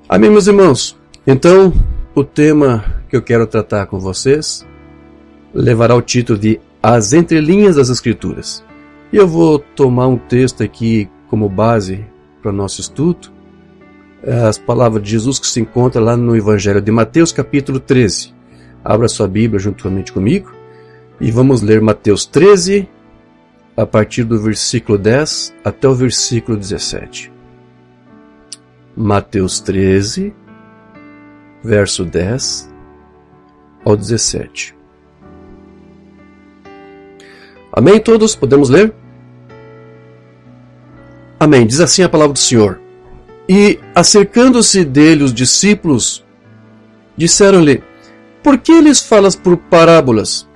Amém, meus irmãos? Então, o tema que eu quero tratar com vocês levará o título de As Entrelinhas das Escrituras. E eu vou tomar um texto aqui como base para o nosso estudo, as palavras de Jesus que se encontra lá no Evangelho de Mateus, capítulo 13. Abra sua Bíblia juntamente comigo e vamos ler Mateus 13, a partir do versículo 10 até o versículo 17. Mateus 13, verso 10 ao 17. Amém, todos? Podemos ler? Amém. Diz assim a palavra do Senhor. E, acercando-se dele os discípulos, disseram-lhe: Por que lhes falas por parábolas?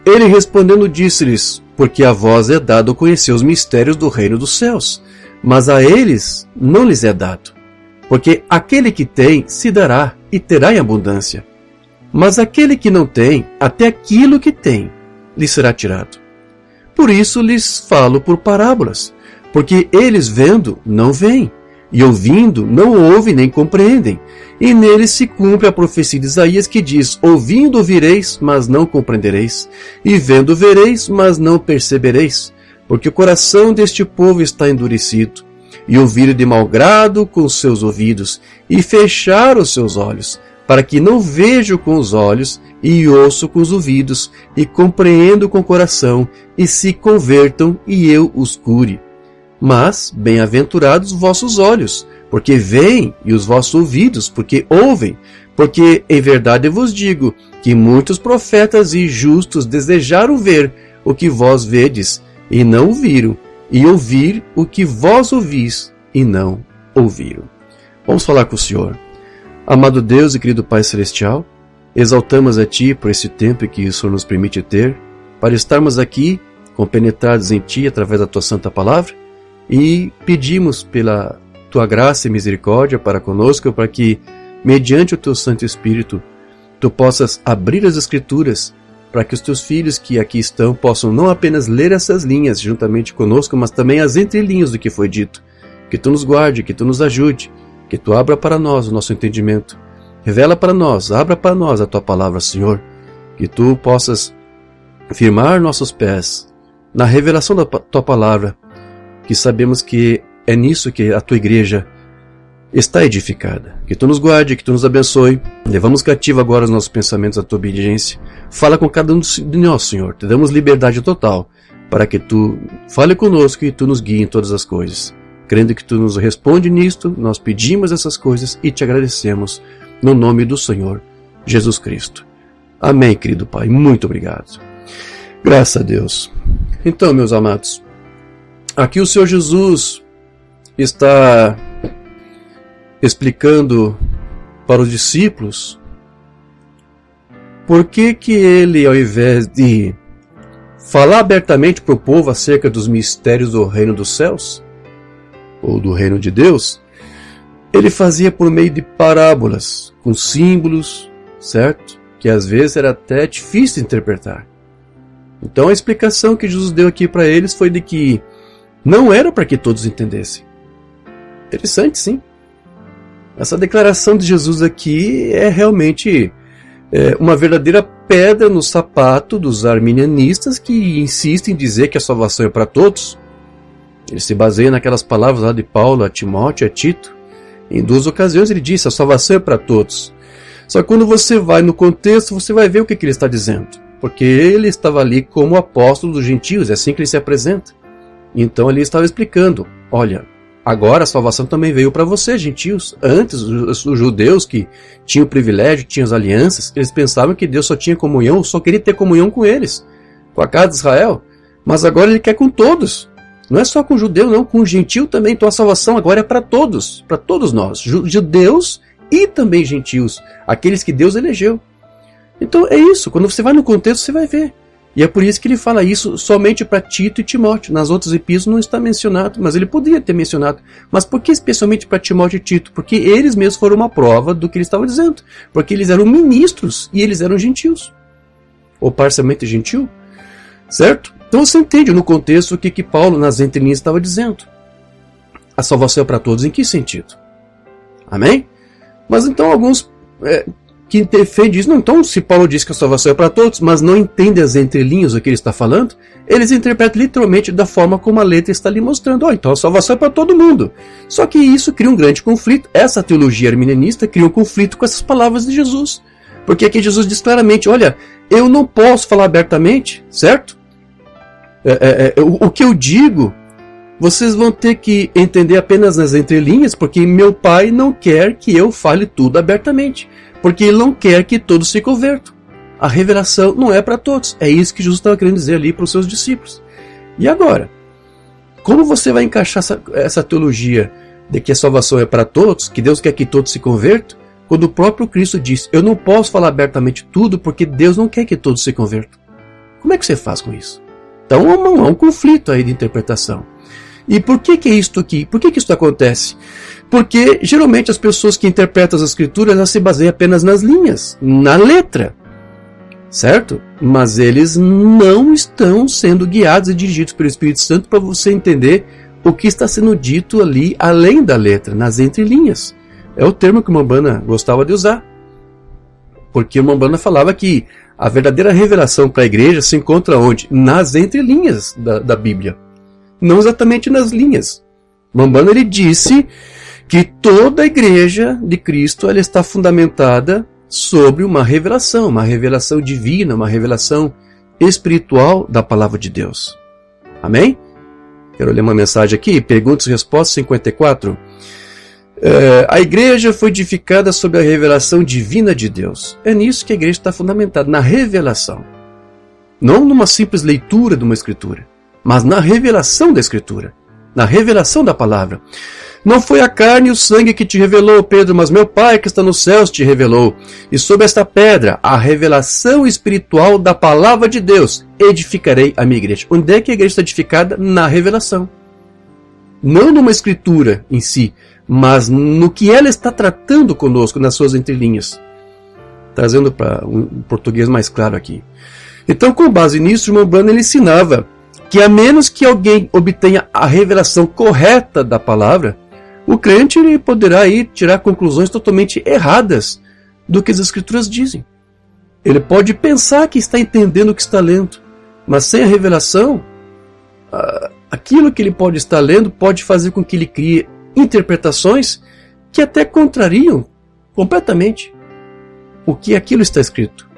Ele respondendo disse-lhes: Porque a vós é dado conhecer os mistérios do reino dos céus, mas a eles não lhes é dado. Porque aquele que tem, se dará e terá em abundância. Mas aquele que não tem, até aquilo que tem, lhe será tirado. Por isso lhes falo por parábolas, porque eles vendo, não veem, e ouvindo, não ouvem nem compreendem. E neles se cumpre a profecia de Isaías que diz: Ouvindo ouvireis, mas não compreendereis, e vendo vereis, mas não percebereis, porque o coração deste povo está endurecido, e ouviram de mau grado com os seus ouvidos, e fecharam os seus olhos, para que não vejam com os olhos, e ouçam com os ouvidos, e compreendam com o coração, e se convertam, e eu os cure. Mas, bem-aventurados os vossos olhos, porque veem, e os vossos ouvidos, porque ouvem, porque em verdade eu vos digo, que muitos profetas e justos desejaram ver o que vós vedes, e não o viram, e ouvir o que vós ouvis, e não ouviram. Vamos falar com o Senhor. Amado Deus e querido Pai Celestial, exaltamos a Ti por esse tempo que o Senhor nos permite ter, para estarmos aqui, compenetrados em Ti através da Tua Santa Palavra, e pedimos pela Tua graça e misericórdia para conosco, para que, mediante o Teu Santo Espírito, Tu possas abrir as Escrituras, para que os Teus filhos que aqui estão possam não apenas ler essas linhas juntamente conosco, mas também as entrelinhas do que foi dito. Que Tu nos guarde, que Tu nos ajude, que Tu abra para nós o nosso entendimento. Revela para nós, abra para nós a Tua palavra, Senhor. Que Tu possas firmar nossos pés na revelação da Tua palavra, que sabemos que é nisso que a Tua igreja está edificada. Que Tu nos guarde, que Tu nos abençoe. Levamos cativo agora os nossos pensamentos à Tua obediência. Fala com cada um de nós, Senhor. Te damos liberdade total para que Tu fale conosco e Tu nos guie em todas as coisas. Crendo que Tu nos responde nisto, nós pedimos essas coisas e Te agradecemos no nome do Senhor Jesus Cristo. Amém, querido Pai. Muito obrigado. Graças a Deus. Então, meus amados, aqui o Senhor Jesus está explicando para os discípulos por que ele, ao invés de falar abertamente para o povo acerca dos mistérios do reino dos céus, ou do reino de Deus, ele fazia por meio de parábolas, com símbolos, certo? Que às vezes era até difícil de interpretar. Então a explicação que Jesus deu aqui para eles foi de que não era para que todos entendessem. Interessante, sim. Essa declaração de Jesus aqui é realmente uma verdadeira pedra no sapato dos arminianistas que insistem em dizer que a salvação é para todos. Ele se baseia naquelas palavras lá de Paulo a Timóteo e a Tito. Em duas ocasiões ele disse: a salvação é para todos. Só que quando você vai no contexto, você vai ver o que ele está dizendo. Porque ele estava ali como apóstolo dos gentios, é assim que ele se apresenta. Então ele estava explicando: olha, agora a salvação também veio para você, gentios. Antes, os judeus que tinham o privilégio, tinham as alianças, eles pensavam que Deus só tinha comunhão, só queria ter comunhão com eles, com a casa de Israel. Mas agora ele quer com todos. Não é só com o judeu, não, com o gentil também. Então a salvação agora é para todos nós, judeus e também gentios, aqueles que Deus elegeu. Então é isso, quando você vai no contexto você vai ver. E é por isso que ele fala isso somente para Tito e Timóteo. Nas outras epístolas não está mencionado, mas ele poderia ter mencionado. Mas por que especialmente para Timóteo e Tito? Porque eles mesmos foram uma prova do que ele estava dizendo. Porque eles eram ministros e eles eram gentios. Ou parcialmente gentil, certo? Então você entende no contexto o que Paulo nas entrelinhas estava dizendo. A salvação é para todos em que sentido? Amém? Mas então alguns que defendem isso, não, então se Paulo diz que a salvação é para todos, mas não entendem as entrelinhas do que ele está falando, eles interpretam literalmente da forma como a letra está lhe mostrando. Então a salvação é para todo mundo. Só que isso cria um grande conflito. Essa teologia arminianista cria um conflito com essas palavras de Jesus. Porque aqui Jesus diz claramente, olha, eu não posso falar abertamente, certo? O que eu digo, vocês vão ter que entender apenas nas entrelinhas, porque meu Pai não quer que eu fale tudo abertamente. Porque Ele não quer que todos se convertam. A revelação não é para todos. É isso que Jesus estava querendo dizer ali para os seus discípulos. E agora? Como você vai encaixar essa teologia de que a salvação é para todos, que Deus quer que todos se convertam, quando o próprio Cristo diz, eu não posso falar abertamente tudo porque Deus não quer que todos se convertam? Como é que você faz com isso? Então há um conflito aí de interpretação. E por que é isto aqui? Por que isso acontece? Porque geralmente as pessoas que interpretam as escrituras elas se baseiam apenas nas linhas, na letra, certo? Mas eles não estão sendo guiados e dirigidos pelo Espírito Santo para você entender o que está sendo dito ali além da letra, nas entrelinhas. É o termo que o Umbanda gostava de usar. Porque o Umbanda falava que a verdadeira revelação para a igreja se encontra onde? Nas entrelinhas da Bíblia. Não exatamente nas linhas. O Umbanda ele disse que toda a igreja de Cristo ela está fundamentada sobre uma revelação divina, uma revelação espiritual da palavra de Deus. Amém? Quero ler uma mensagem aqui, perguntas e respostas 54. A igreja foi edificada sobre a revelação divina de Deus. É nisso que a igreja está fundamentada, na revelação. Não numa simples leitura de uma escritura, mas na revelação da escritura, na revelação da palavra. Não foi a carne e o sangue que te revelou, Pedro, mas meu Pai que está nos céus te revelou. E sobre esta pedra, a revelação espiritual da palavra de Deus, edificarei a minha igreja. Onde é que a igreja está edificada? Na revelação. Não numa escritura em si, mas no que ela está tratando conosco nas suas entrelinhas. Trazendo para um português mais claro aqui. Então, com base nisso, o irmão Branham ele ensinava que a menos que alguém obtenha a revelação correta da palavra, o crente ele poderá aí tirar conclusões totalmente erradas do que as escrituras dizem. Ele pode pensar que está entendendo o que está lendo, mas sem a revelação, aquilo que ele pode estar lendo pode fazer com que ele crie interpretações que até contrariam completamente o que aquilo está escrito.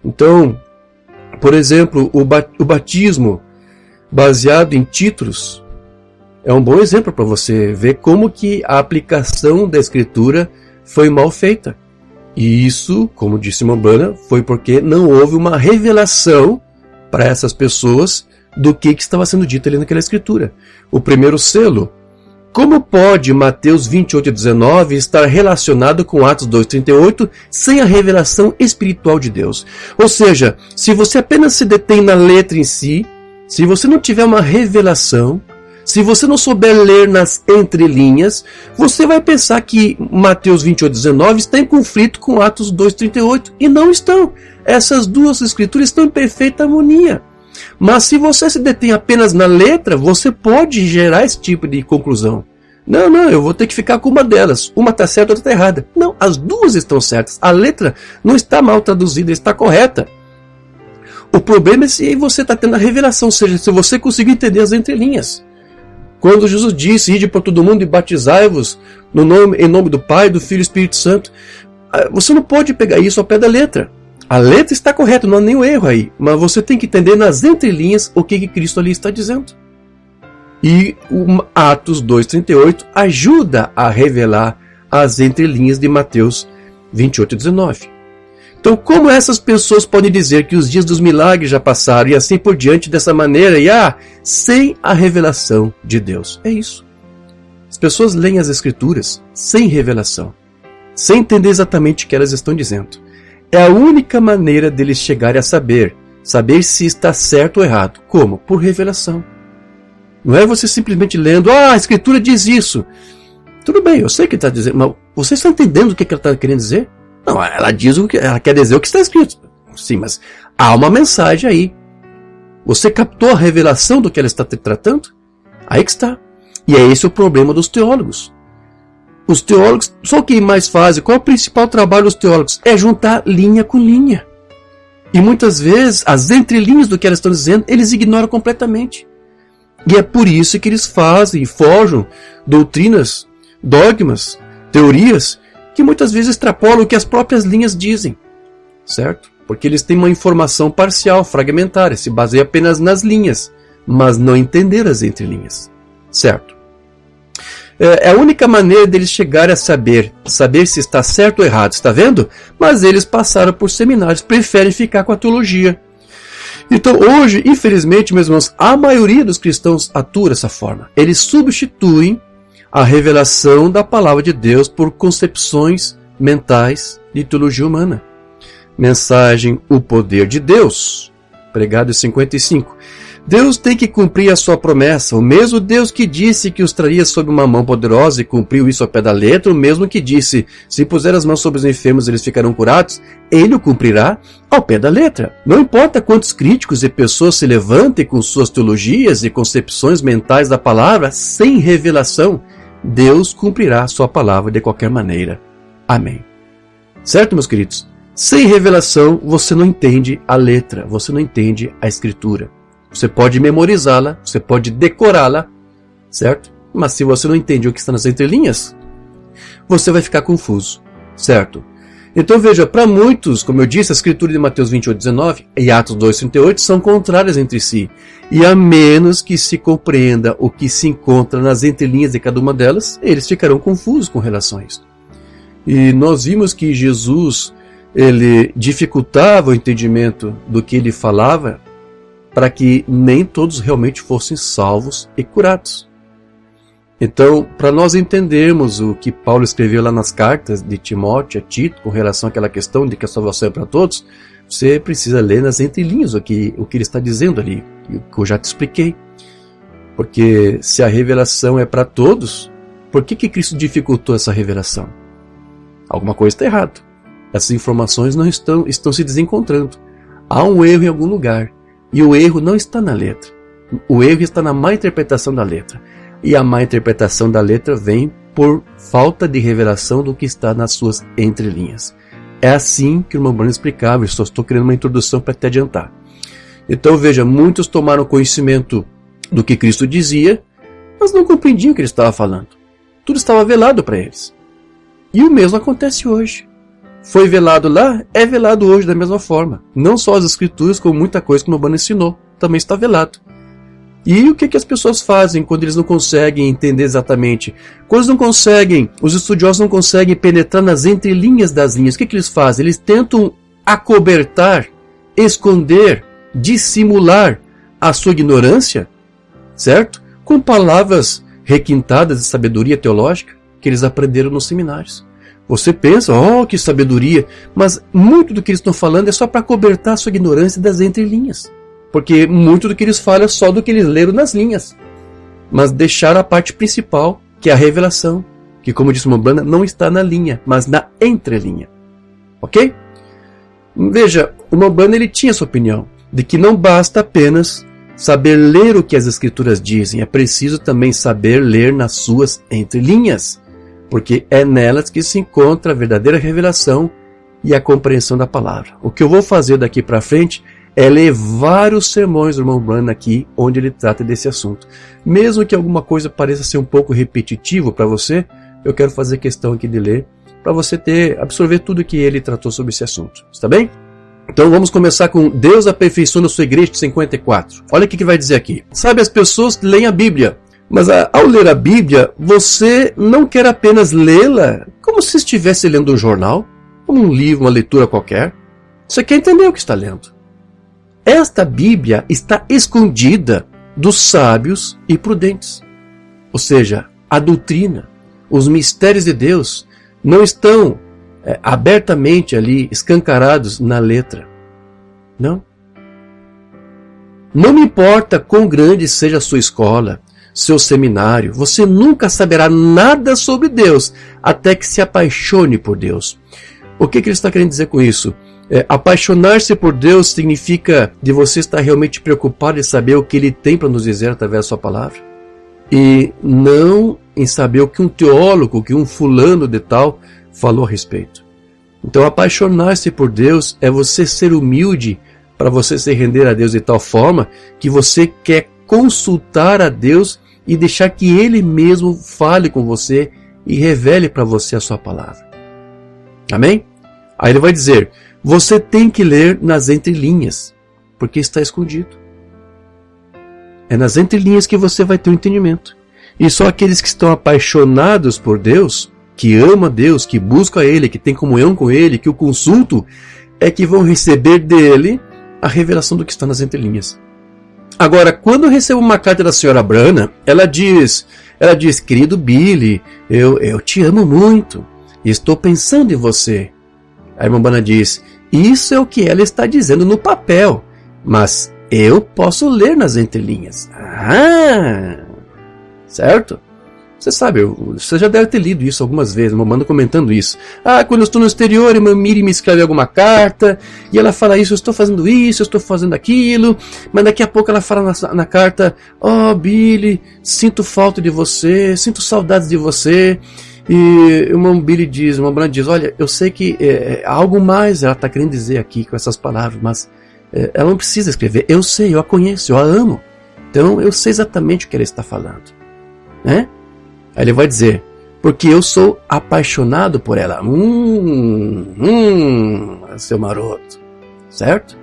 Então, por exemplo, o batismo baseado em títulos é um bom exemplo para você ver como que a aplicação da escritura foi mal feita. E isso, como disse Umbanda, foi porque não houve uma revelação para essas pessoas do que estava sendo dito ali naquela escritura. O primeiro selo. Como pode Mateus 28:19 estar relacionado com Atos 2:38 sem a revelação espiritual de Deus? Ou seja, se você apenas se detém na letra em si, se você não tiver uma revelação, se você não souber ler nas entrelinhas, você vai pensar que Mateus 28:19 está em conflito com Atos 2:38 e não estão. Essas duas escrituras estão em perfeita harmonia. Mas se você se detém apenas na letra, você pode gerar esse tipo de conclusão. Não, eu vou ter que ficar com uma delas. Uma está certa, outra está errada. Não, as duas estão certas. A letra não está mal traduzida, está correta. O problema é se você está tendo a revelação, ou seja, se você conseguir entender as entrelinhas. Quando Jesus disse, ide para todo mundo e batizai-vos em nome do Pai, do Filho e do Espírito Santo, você não pode pegar isso ao pé da letra. A letra está correta, não há nenhum erro aí, mas você tem que entender nas entrelinhas o que Cristo ali está dizendo. E o Atos 2:38 ajuda a revelar as entrelinhas de Mateus 28:19. Então, como essas pessoas podem dizer que os dias dos milagres já passaram e assim por diante dessa maneira, sem a revelação de Deus? É isso. As pessoas leem as escrituras sem revelação, sem entender exatamente o que elas estão dizendo. É a única maneira deles chegarem a saber se está certo ou errado. Como? Por revelação. Não é você simplesmente lendo, a escritura diz isso. Tudo bem, eu sei o que está dizendo, mas você está entendendo o que ela está querendo dizer? Não, ela diz o que ela quer dizer o que está escrito. Sim, mas há uma mensagem aí. Você captou a revelação do que ela está tratando? Aí que está. E é esse o problema dos teólogos. Os teólogos, só o que mais fazem, qual é o principal trabalho dos teólogos? É juntar linha com linha. E muitas vezes, as entrelinhas do que elas estão dizendo, eles ignoram completamente. E é por isso que eles fazem e forjam doutrinas, dogmas, teorias, que muitas vezes extrapolam o que as próprias linhas dizem. Certo? Porque eles têm uma informação parcial, fragmentária, se baseia apenas nas linhas, mas não entender as entrelinhas. Certo? É a única maneira deles chegarem a saber se está certo ou errado, está vendo? Mas eles passaram por seminários, preferem ficar com a teologia. Então hoje, infelizmente, meus irmãos, a maioria dos cristãos atua dessa forma. Eles substituem a revelação da palavra de Deus por concepções mentais de teologia humana. Mensagem O Poder de Deus, pregado em 55. Deus tem que cumprir a sua promessa. O mesmo Deus que disse que os traria sob uma mão poderosa e cumpriu isso ao pé da letra, o mesmo que disse, se puser as mãos sobre os enfermos eles ficarão curados, ele o cumprirá ao pé da letra. Não importa quantos críticos e pessoas se levantem com suas teologias e concepções mentais da palavra, sem revelação, Deus cumprirá a sua palavra de qualquer maneira. Amém. Certo, meus queridos? Sem revelação, você não entende a letra, você não entende a escritura. Você pode memorizá-la, você pode decorá-la, certo? Mas se você não entende o que está nas entrelinhas, você vai ficar confuso, certo? Então veja, para muitos, como eu disse, a escritura de Mateus 28:19 e Atos 2:38 são contrárias entre si. E a menos que se compreenda o que se encontra nas entrelinhas de cada uma delas, eles ficarão confusos com relação a isso. E nós vimos que Jesus, ele dificultava o entendimento do que ele falava, para que nem todos realmente fossem salvos e curados. Então, para nós entendermos o que Paulo escreveu lá nas cartas de Timóteo a Tito, com relação àquela questão de que a salvação é para todos, você precisa ler nas entrelinhas o que ele está dizendo ali, o que eu já te expliquei. Porque se a revelação é para todos, por que Cristo dificultou essa revelação? Alguma coisa está errada. Essas informações não estão se desencontrando. Há um erro em algum lugar. E o erro não está na letra. O erro está na má interpretação da letra. E a má interpretação da letra vem por falta de revelação do que está nas suas entrelinhas. É assim que o irmão Branham explicava. Eu só estou criando uma introdução para te adiantar. Então veja, muitos tomaram conhecimento do que Cristo dizia, mas não compreendiam o que ele estava falando. Tudo estava velado para eles. E o mesmo acontece hoje. Foi velado lá, é velado hoje da mesma forma. Não só as escrituras, como muita coisa que o Urbano ensinou, também está velado. E o que as pessoas fazem quando eles não conseguem entender exatamente? Quando eles não conseguem, os estudiosos não conseguem penetrar nas entrelinhas das linhas, o que eles fazem? Eles tentam acobertar, esconder, dissimular a sua ignorância, certo? Com palavras requintadas de sabedoria teológica que eles aprenderam nos seminários. Você pensa, que sabedoria, mas muito do que eles estão falando é só para cobertar a sua ignorância das entrelinhas. Porque muito do que eles falam é só do que eles leram nas linhas. Mas deixaram a parte principal, que é a revelação, que como disse o Urbano, não está na linha, mas na entrelinha. Ok? Veja, o Urbano ele tinha essa opinião, de que não basta apenas saber ler o que as escrituras dizem, é preciso também saber ler nas suas entrelinhas. Porque é nelas que se encontra a verdadeira revelação e a compreensão da palavra. O que eu vou fazer daqui para frente é ler vários sermões do irmão Branham aqui, onde ele trata desse assunto. Mesmo que alguma coisa pareça ser um pouco repetitivo para você, eu quero fazer questão aqui de ler, para você absorver tudo que ele tratou sobre esse assunto. Está bem? Então vamos começar com Deus aperfeiçoando a sua igreja de 54. Olha o que vai dizer aqui. Sabe, as pessoas leem a Bíblia. Mas ao ler a Bíblia, você não quer apenas lê-la como se estivesse lendo um jornal, como um livro, uma leitura qualquer. Você quer entender o que está lendo. Esta Bíblia está escondida dos sábios e prudentes. Ou seja, a doutrina, os mistérios de Deus não estão abertamente ali, escancarados na letra. Não. Não me importa quão grande seja a sua escola, seu seminário, você nunca saberá nada sobre Deus até que se apaixone por Deus. O que ele está querendo dizer com isso? Apaixonar-se por Deus significa de você estar realmente preocupado em saber o que Ele tem para nos dizer através da sua palavra. e não em saber o que um teólogo, o que um fulano de tal falou a respeito. Então, apaixonar-se por Deus é você ser humilde para você se render a Deus de tal forma que você quer consultar a Deus e deixar que Ele mesmo fale com você e revele para você a sua palavra. Amém? Aí ele vai dizer, você tem que ler nas entrelinhas, porque está escondido. É nas entrelinhas que você vai ter o entendimento. E só aqueles que estão apaixonados por Deus, que amam a Deus, que buscam a Ele, que têm comunhão com Ele, que o consultam, é que vão receber dele a revelação do que está nas entrelinhas. Agora, quando eu recebo uma carta da senhora Branham, ela diz, querido Billy, eu te amo muito, estou pensando em você. A irmã Branham diz, isso é o que ela está dizendo no papel, mas eu posso ler nas entrelinhas. Ah, certo? Você sabe, você já deve ter lido isso algumas vezes, uma banda comentando isso. Ah, quando eu estou no exterior, a irmã Miri me escreve alguma carta, e ela fala isso, eu estou fazendo isso, eu estou fazendo aquilo, mas daqui a pouco ela fala na carta, oh Billy, sinto falta de você, sinto saudades de você. E o irmão Billy diz, o irmão Branham diz, olha, eu sei que algo mais ela está querendo dizer aqui com essas palavras, mas ela não precisa escrever. Eu sei, eu a conheço, eu a amo. Então eu sei exatamente o que ela está falando. Né? Aí ele vai dizer, porque eu sou apaixonado por ela. Seu maroto. Certo?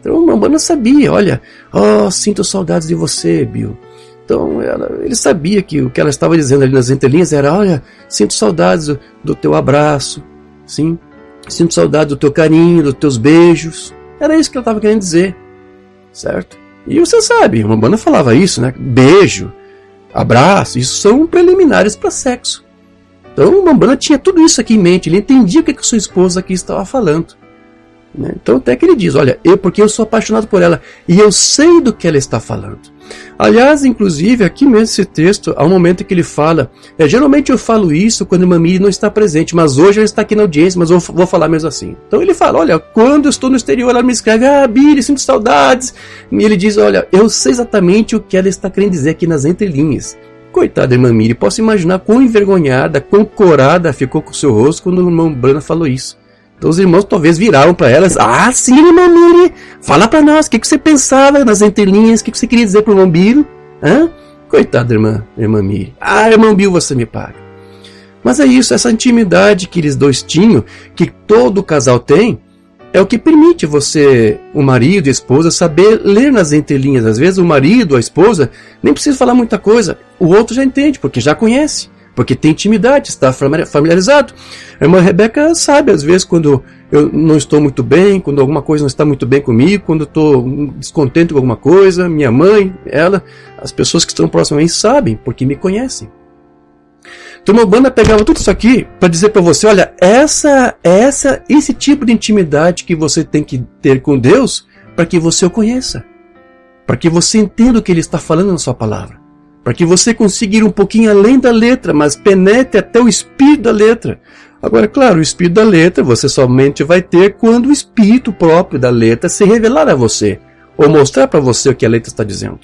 Então o irmão Branham sabia, olha, oh, sinto saudades de você, Bill. Então ele sabia que o que ela estava dizendo ali nas entrelinhas era, olha, sinto saudades do teu abraço, sim, sinto saudades do teu carinho, dos teus beijos. Era isso que ela estava querendo dizer, certo? E você sabe, uma banda falava isso, né? Beijo, abraço, isso são preliminares para sexo. Então uma banda tinha tudo isso aqui em mente, ele entendia o que a sua esposa aqui estava falando. Né? Então até que ele diz, olha, porque eu sou apaixonado por ela e eu sei do que ela está falando. Aliás, inclusive, aqui mesmo nesse texto, há um momento em que ele fala, geralmente eu falo isso quando a irmã Miri não está presente, mas hoje ela está aqui na audiência, mas eu vou falar mesmo assim. Então ele fala, olha, quando eu estou no exterior, ela me escreve, Billy, sinto saudades. E ele diz, olha, eu sei exatamente o que ela está querendo dizer aqui nas entrelinhas. Coitada da irmã Miri, posso imaginar quão envergonhada, quão corada ficou com o seu rosto quando o irmão Branham falou isso. Então os irmãos talvez viraram para elas, sim, irmã Miri, fala para nós, o que você pensava nas entrelinhas, o que você queria dizer para o irmão Bill? Coitada da irmã Miri, irmão Bill, você me paga. Mas é isso, essa intimidade que eles dois tinham, que todo casal tem, é o que permite você, o marido e a esposa, saber ler nas entrelinhas. Às vezes o marido, a esposa, nem precisa falar muita coisa, o outro já entende, porque já conhece. Porque tem intimidade, está familiarizado. A irmã Rebeca sabe, às vezes, quando eu não estou muito bem, quando alguma coisa não está muito bem comigo, quando eu estou descontente com alguma coisa, minha mãe, ela, as pessoas que estão próximas a mim sabem, porque me conhecem. Então, uma banda pegava tudo isso aqui para dizer para você, olha, esse tipo de intimidade que você tem que ter com Deus para que você o conheça, para que você entenda o que Ele está falando na sua palavra. Para que você consiga ir um pouquinho além da letra, mas penetre até o espírito da letra. Agora, claro, o espírito da letra você somente vai ter quando o espírito próprio da letra se revelar a você, ou mostrar para você o que a letra está dizendo.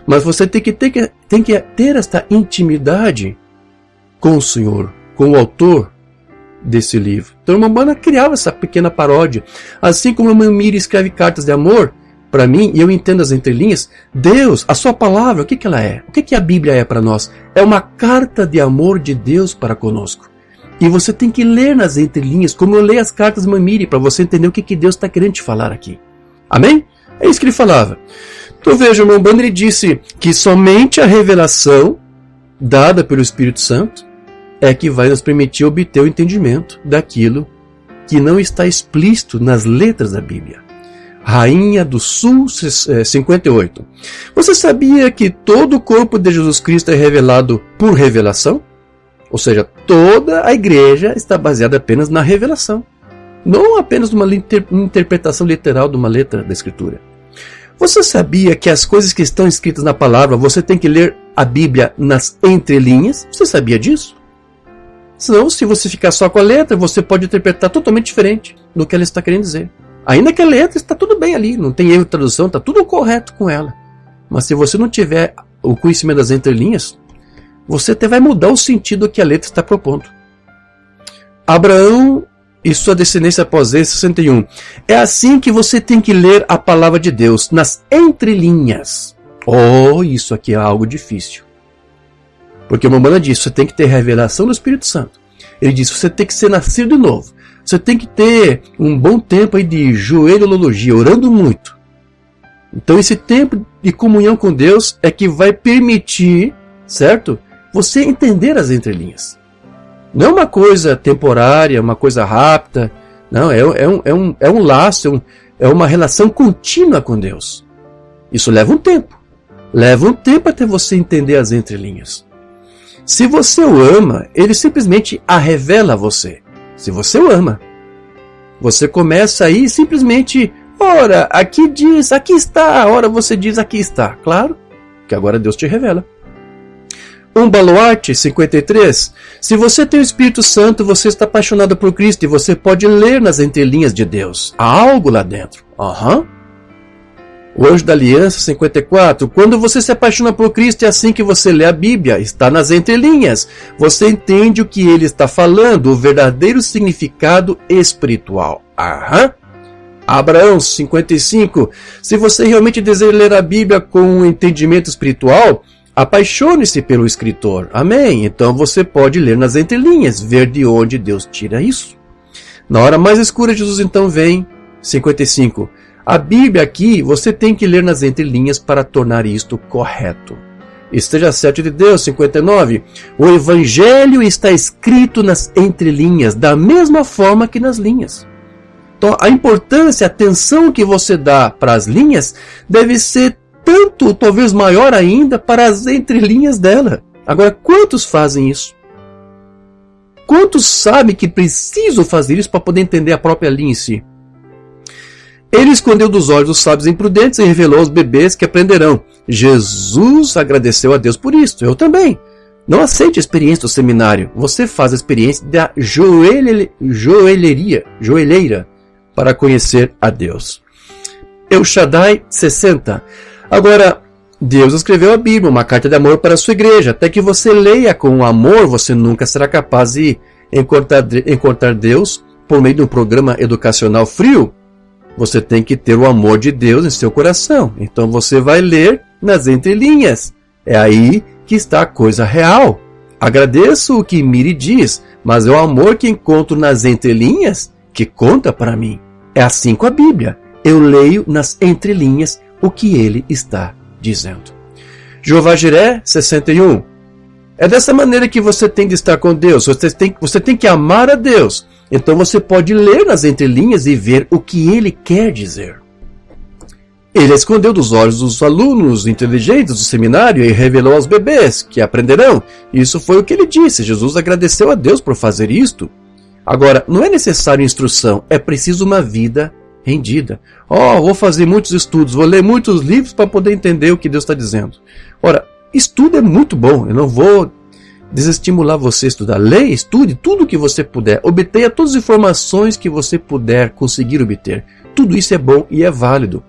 Mas você tem que ter esta intimidade com o Senhor, com o autor desse livro. Então, uma banda criava essa pequena paródia. Assim como a irmã Miri escreve cartas de amor, para mim, e eu entendo as entrelinhas, Deus, a sua palavra, o que ela é? O que a Bíblia é para nós? É uma carta de amor de Deus para conosco. E você tem que ler nas entrelinhas, como eu leio as cartas de Mamiri, para você entender o que Deus está querendo te falar aqui. Amém? É isso que ele falava. Então veja, o irmão Branham, ele disse que somente a revelação dada pelo Espírito Santo é que vai nos permitir obter o entendimento daquilo que não está explícito nas letras da Bíblia. Rainha do Sul 58. Você sabia que todo o corpo de Jesus Cristo é revelado por revelação? Ou seja, toda a igreja está baseada apenas na revelação. Não apenas numa interpretação literal de uma letra da Escritura. Você sabia que as coisas que estão escritas na palavra, você tem que ler a Bíblia nas entrelinhas? Você sabia disso? Senão, se você ficar só com a letra, você pode interpretar totalmente diferente do que ela está querendo dizer. Ainda que a letra está tudo bem ali, não tem erro de tradução, está tudo correto com ela. Mas se você não tiver o conhecimento das entrelinhas, você até vai mudar o sentido que a letra está propondo. Abraão e sua descendência após ele, 61. É assim que você tem que ler a palavra de Deus, nas entrelinhas. Oh, isso aqui é algo difícil. Porque o Mamana diz, você tem que ter revelação do Espírito Santo. Ele diz, você tem que ser nascido de novo. Você tem que ter um bom tempo aí de joelhologia, orando muito. Então esse tempo de comunhão com Deus é que vai permitir, certo? Você entender as entrelinhas. Não é uma coisa temporária, uma coisa rápida. Não, é um laço, é uma relação contínua com Deus. Isso leva um tempo. Leva um tempo até você entender as entrelinhas. Se você o ama, ele simplesmente a revela a você. Se você o ama, você começa aí simplesmente, ora, aqui diz, aqui está, ora você diz, aqui está. Claro, que agora Deus te revela. Um baluarte, 53. Se você tem o Espírito Santo, você está apaixonado por Cristo e você pode ler nas entrelinhas de Deus. Há algo lá dentro. O Anjo da Aliança, 54. Quando você se apaixona por Cristo, é assim que você lê a Bíblia. Está nas entrelinhas. Você entende o que ele está falando, o verdadeiro significado espiritual. Abraão, 55. Se você realmente deseja ler a Bíblia com um entendimento espiritual, apaixone-se pelo escritor. Amém? Então você pode ler nas entrelinhas, ver de onde Deus tira isso. Na hora mais escura, Jesus então vem, 55. A Bíblia aqui, você tem que ler nas entrelinhas para tornar isto correto. Esteja certo de Deus, 59. O Evangelho está escrito nas entrelinhas, da mesma forma que nas linhas. Então, a importância, a atenção que você dá para as linhas deve ser tanto, talvez maior ainda, para as entrelinhas dela. Agora, quantos fazem isso? Quantos sabem que precisam fazer isso para poder entender a própria linha em si? Ele escondeu dos olhos dos sábios imprudentes e revelou aos bebês que aprenderão. Jesus agradeceu a Deus por isso. Eu também. Não aceite a experiência do seminário. Você faz a experiência da joelheira para conhecer a Deus. El Shaddai, 60. Agora, Deus escreveu a Bíblia, uma carta de amor para a sua igreja. Até que você leia com amor, você nunca será capaz de encontrar Deus por meio de um programa educacional frio. Você tem que ter o amor de Deus em seu coração. Então você vai ler nas entrelinhas. É aí que está a coisa real. Agradeço o que Miri diz, mas é o amor que encontro nas entrelinhas que conta para mim. É assim com a Bíblia. Eu leio nas entrelinhas o que ele está dizendo. Jeová Jiré, 61. É dessa maneira que você tem de estar com Deus. Você tem que amar a Deus. Então você pode ler nas entrelinhas e ver o que ele quer dizer. Ele escondeu dos olhos dos alunos inteligentes do seminário e revelou aos bebês que aprenderão. Isso foi o que ele disse. Jesus agradeceu a Deus por fazer isto. Agora, não é necessário instrução, é preciso uma vida rendida. Vou fazer muitos estudos, vou ler muitos livros para poder entender o que Deus está dizendo. Ora, estudo é muito bom, eu não vou desestimular você a estudar. Leia, estude tudo o que você puder, obtenha todas as informações que você puder conseguir obter. Tudo isso é bom e é válido.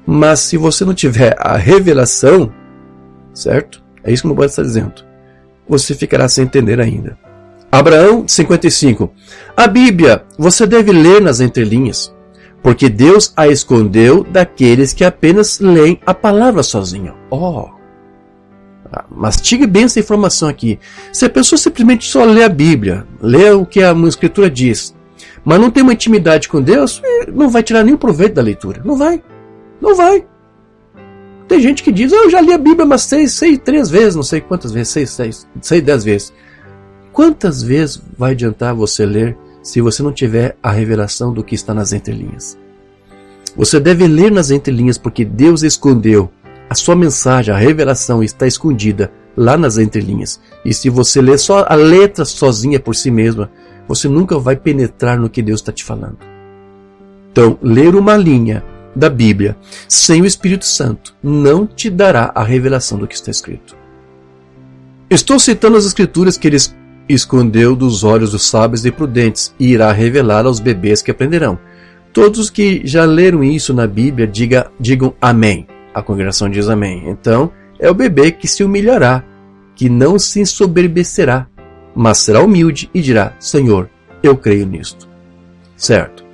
Mas se você não tiver a revelação, certo? É isso que o Mamãe está dizendo. Você ficará sem entender ainda. Abraão, 55. A Bíblia você deve ler nas entrelinhas, porque Deus a escondeu daqueles que apenas leem a palavra sozinho. Mastigue bem essa informação aqui. Se a pessoa simplesmente só lê a Bíblia, lê o que a Escritura diz, mas não tem uma intimidade com Deus, não vai tirar nenhum proveito da leitura. Não vai. Tem gente que diz, eu já li a Bíblia umas 3 vezes, não sei quantas vezes, 10 vezes. Quantas vezes vai adiantar você ler se você não tiver a revelação do que está nas entrelinhas? Você deve ler nas entrelinhas porque Deus escondeu. A sua mensagem, a revelação está escondida lá nas entrelinhas. E se você ler só a letra sozinha por si mesma, você nunca vai penetrar no que Deus está te falando. Então, ler uma linha da Bíblia sem o Espírito Santo não te dará a revelação do que está escrito. Estou citando as Escrituras que ele escondeu dos olhos dos sábios e prudentes e irá revelar aos bebês que aprenderão. Todos que já leram isso na Bíblia, digam amém. A congregação diz amém. Então, é o bebê que se humilhará que não se ensoberbecerá, mas será humilde e dirá: Senhor, eu creio nisto. Certo?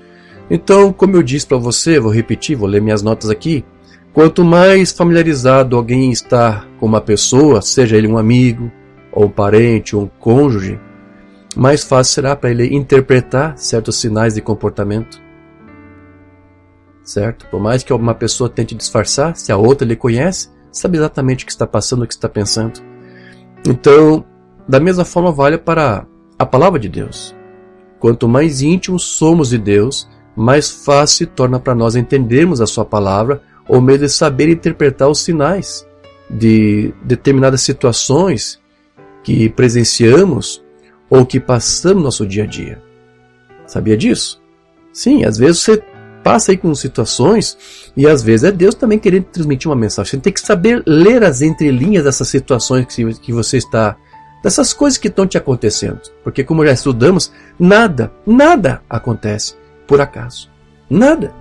Então, como eu disse para você, vou repetir, vou ler minhas notas aqui. Quanto mais familiarizado alguém está com uma pessoa, seja ele um amigo, ou um parente, ou um cônjuge, mais fácil será para ele interpretar certos sinais de comportamento. Certo? Por mais que uma pessoa tente disfarçar, se a outra lhe conhece, sabe exatamente o que está passando, o que está pensando. Então, da mesma forma vale para a palavra de Deus. Quanto mais íntimos somos de Deus, mais fácil se torna para nós entendermos a sua palavra, ou mesmo saber interpretar os sinais de determinadas situações que presenciamos ou que passamos no nosso dia a dia. Sabia disso? Sim, às vezes você passa aí com situações e às vezes é Deus também querendo transmitir uma mensagem. Você tem que saber ler as entrelinhas dessas situações que você está, dessas coisas que estão te acontecendo. Porque como já estudamos, nada acontece por acaso. Nada.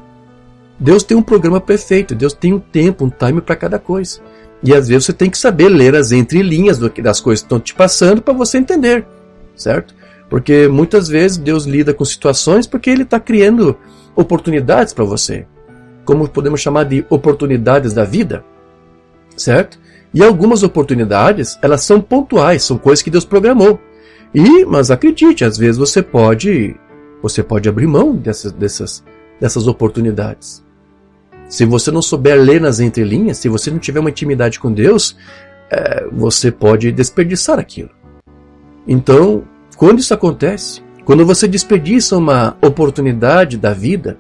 Deus tem um programa perfeito, Deus tem um tempo, um time para cada coisa. E às vezes você tem que saber ler as entrelinhas das coisas que estão te passando para você entender, certo? Porque muitas vezes Deus lida com situações porque Ele está criando oportunidades para você. Como podemos chamar de oportunidades da vida, certo? E algumas oportunidades, elas são pontuais, são coisas que Deus programou. Mas acredite, às vezes você pode abrir mão dessas oportunidades. Se você não souber ler nas entrelinhas, se você não tiver uma intimidade com Deus, você pode desperdiçar aquilo. Então, quando isso acontece, quando você desperdiça uma oportunidade da vida,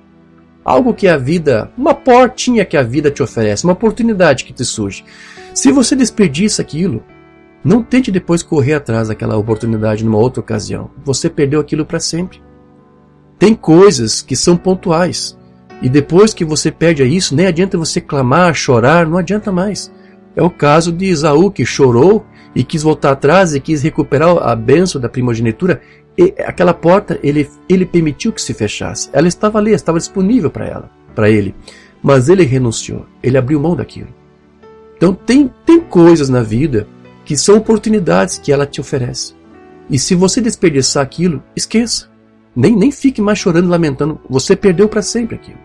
algo que a vida, uma portinha que a vida te oferece, uma oportunidade que te surge, se você desperdiça aquilo, não tente depois correr atrás daquela oportunidade numa outra ocasião. Você perdeu aquilo para sempre. Tem coisas que são pontuais. E depois que você perde isso, nem adianta você clamar, chorar, não adianta mais. É o caso de Esaú, que chorou e quis voltar atrás e quis recuperar a bênção da primogenitura. E aquela porta, ele permitiu que se fechasse. Ela estava ali, estava disponível para ele. Mas ele renunciou, ele abriu mão daquilo. Então tem coisas na vida que são oportunidades que ela te oferece. E se você desperdiçar aquilo, esqueça. Nem fique mais chorando, lamentando. Você perdeu para sempre aquilo.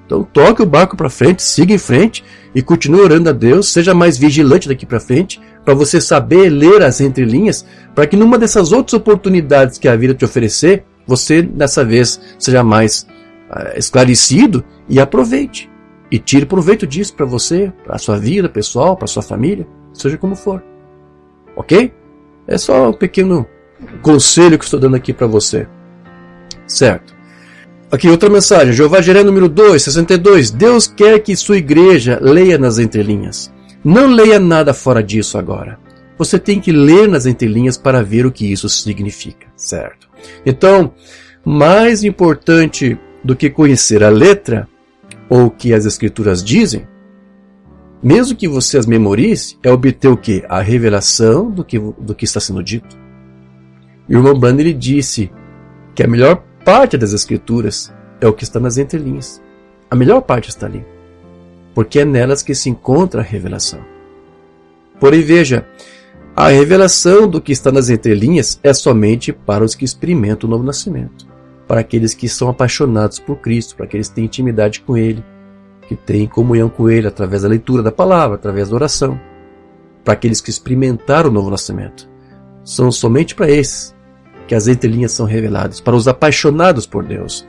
Então toque o barco para frente, siga em frente e continue orando a Deus. Seja mais vigilante daqui para frente, para você saber ler as entrelinhas, para que numa dessas outras oportunidades que a vida te oferecer, você dessa vez seja mais esclarecido e aproveite. E tire proveito disso para você, para a sua vida pessoal, para a sua família, seja como for. Ok? É só um pequeno conselho que estou dando aqui para você. Certo? Aqui outra mensagem, Jeová Jireh número 2, 62. Deus quer que sua igreja leia nas entrelinhas. Não leia nada fora disso agora. Você tem que ler nas entrelinhas para ver o que isso significa, certo? Então, mais importante do que conhecer a letra, ou o que as escrituras dizem, mesmo que você as memorize, é obter o quê? A revelação do que está sendo dito. E o irmão Branham, ele disse que a melhor parte das escrituras é o que está nas entrelinhas. A melhor parte está ali. Porque é nelas que se encontra a revelação. Porém, veja, a revelação do que está nas entrelinhas é somente para os que experimentam o novo nascimento. Para aqueles que são apaixonados por Cristo, para aqueles que têm intimidade com Ele, que têm comunhão com Ele através da leitura da palavra, através da oração. Para aqueles que experimentaram o novo nascimento. São somente para esses que as entrelinhas são reveladas, para os apaixonados por Deus.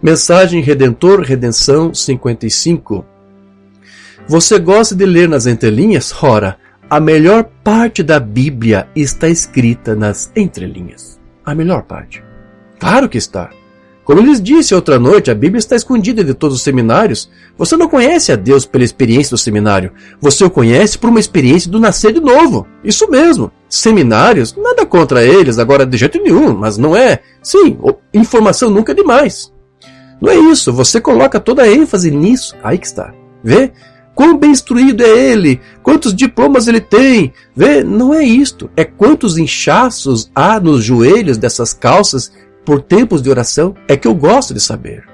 Mensagem Redentor, Redenção 55. Você gosta de ler nas entrelinhas? Ora, a melhor parte da Bíblia está escrita nas entrelinhas. A melhor parte. Claro que está. Como eu lhes disse outra noite, a Bíblia está escondida de todos os seminários. Você não conhece a Deus pela experiência do seminário. Você o conhece por uma experiência do nascer de novo. Isso mesmo. Seminários, nada contra eles, agora de jeito nenhum, mas não é. Sim, informação nunca é demais. Não é isso, você coloca toda a ênfase nisso. Aí que está. Vê? Quão bem instruído é ele, quantos diplomas ele tem. Vê? Não é isto. É quantos inchaços há nos joelhos dessas calças por tempos de oração. É que eu gosto de saber.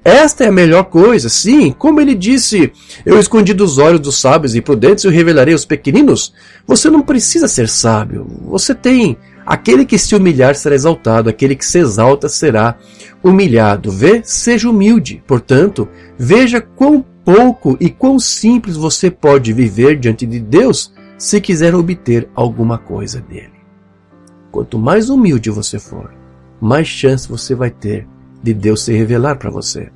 Esta é a melhor coisa, sim, como ele disse, eu escondi dos olhos dos sábios e prudentes e eu revelarei aos pequeninos. Você não precisa ser sábio, você tem, aquele que se humilhar será exaltado, aquele que se exalta será humilhado. Vê, seja humilde, portanto, veja quão pouco e quão simples você pode viver diante de Deus se quiser obter alguma coisa dele. Quanto mais humilde você for, mais chance você vai ter de Deus se revelar para você.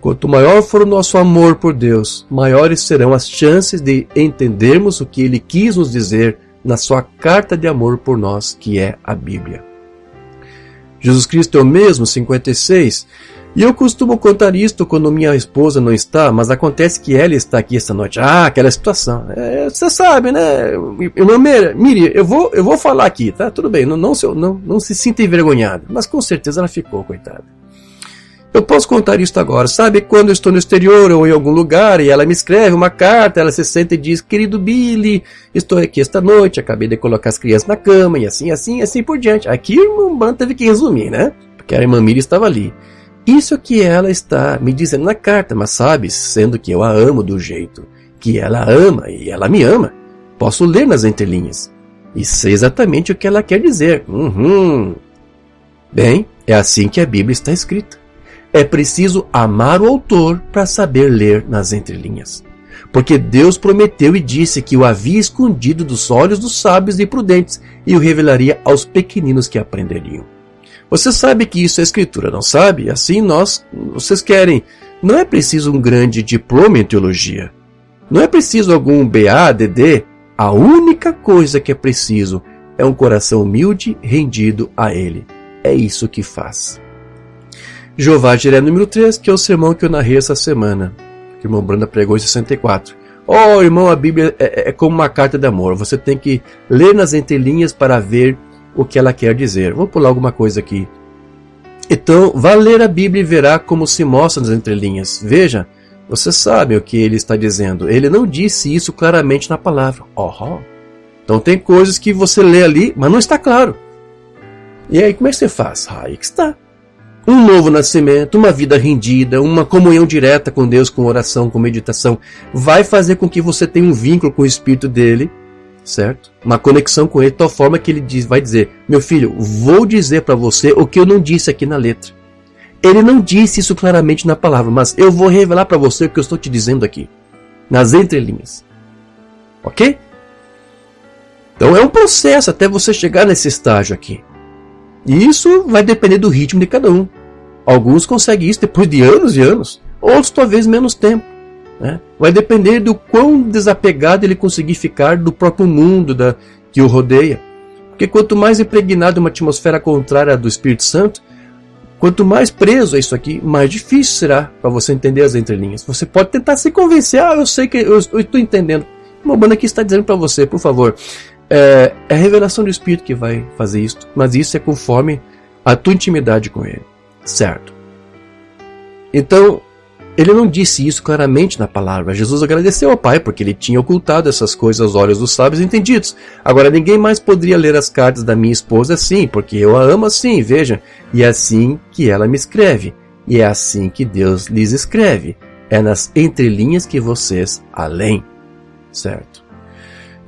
Quanto maior for o nosso amor por Deus, maiores serão as chances de entendermos o que Ele quis nos dizer na sua carta de amor por nós, que é a Bíblia. Jesus Cristo é o mesmo, 56. E eu costumo contar isto quando minha esposa não está, mas acontece que ela está aqui esta noite. Ah, aquela situação. Você sabe, né? Miri, eu vou falar aqui, tá? Tudo bem, não se sinta envergonhada. Mas com certeza ela ficou, coitada. Eu posso contar isso agora. Sabe, quando eu estou no exterior ou em algum lugar e ela me escreve uma carta, ela se senta e diz: querido Billy, estou aqui esta noite, acabei de colocar as crianças na cama e assim por diante. Aqui o irmão Branham teve que resumir, né? Porque a irmã Miri estava ali. Isso que ela está me dizendo na carta, mas sabe, sendo que eu a amo do jeito que ela ama e ela me ama, posso ler nas entrelinhas e sei exatamente o que ela quer dizer. Bem, é assim que a Bíblia está escrita. É preciso amar o autor para saber ler nas entrelinhas. Porque Deus prometeu e disse que o havia escondido dos olhos dos sábios e prudentes e o revelaria aos pequeninos que aprenderiam. Você sabe que isso é escritura, não sabe? Assim vocês querem. Não é preciso um grande diploma em teologia. Não é preciso algum BA, DD. A única coisa que é preciso é um coração humilde, rendido a Ele. É isso que faz. Jeová Jiré número 3, que é o sermão que eu narrei essa semana. Que o irmão Branham pregou em 64. Irmão, a Bíblia é como uma carta de amor. Você tem que ler nas entrelinhas para ver o que ela quer dizer. Vou pular alguma coisa aqui. Então, vá ler a Bíblia e verá como se mostra nas entrelinhas. Veja, você sabe o que ele está dizendo. Ele não disse isso claramente na palavra. Então tem coisas que você lê ali, mas não está claro. E aí, como é que você faz? Aí que está. Um novo nascimento, uma vida rendida, uma comunhão direta com Deus, com oração, com meditação, vai fazer com que você tenha um vínculo com o Espírito dele, certo? Uma conexão com ele, de tal forma que ele vai dizer: meu filho, vou dizer para você o que eu não disse aqui na letra. Ele não disse isso claramente na palavra, mas eu vou revelar para você o que eu estou te dizendo aqui, nas entrelinhas. Ok? Então é um processo até você chegar nesse estágio aqui. E isso vai depender do ritmo de cada um. Alguns conseguem isso depois de anos e anos, outros talvez menos tempo. Né? Vai depender do quão desapegado ele conseguir ficar do próprio mundo que o rodeia. Porque quanto mais impregnado uma atmosfera contrária do Espírito Santo, quanto mais preso a isso aqui, mais difícil será para você entender as entrelinhas. Você pode tentar se convencer: eu sei que eu estou entendendo. Uma banda aqui está dizendo para você, por favor, é a revelação do Espírito que vai fazer isso, mas isso é conforme a tua intimidade com ele, certo? Então, ele não disse isso claramente na palavra. Jesus agradeceu ao Pai porque ele tinha ocultado essas coisas aos olhos dos sábios entendidos. Agora, ninguém mais poderia ler as cartas da minha esposa assim, porque eu a amo assim, veja. E é assim que ela me escreve. E é assim que Deus lhes escreve. É nas entrelinhas que vocês a leem, certo?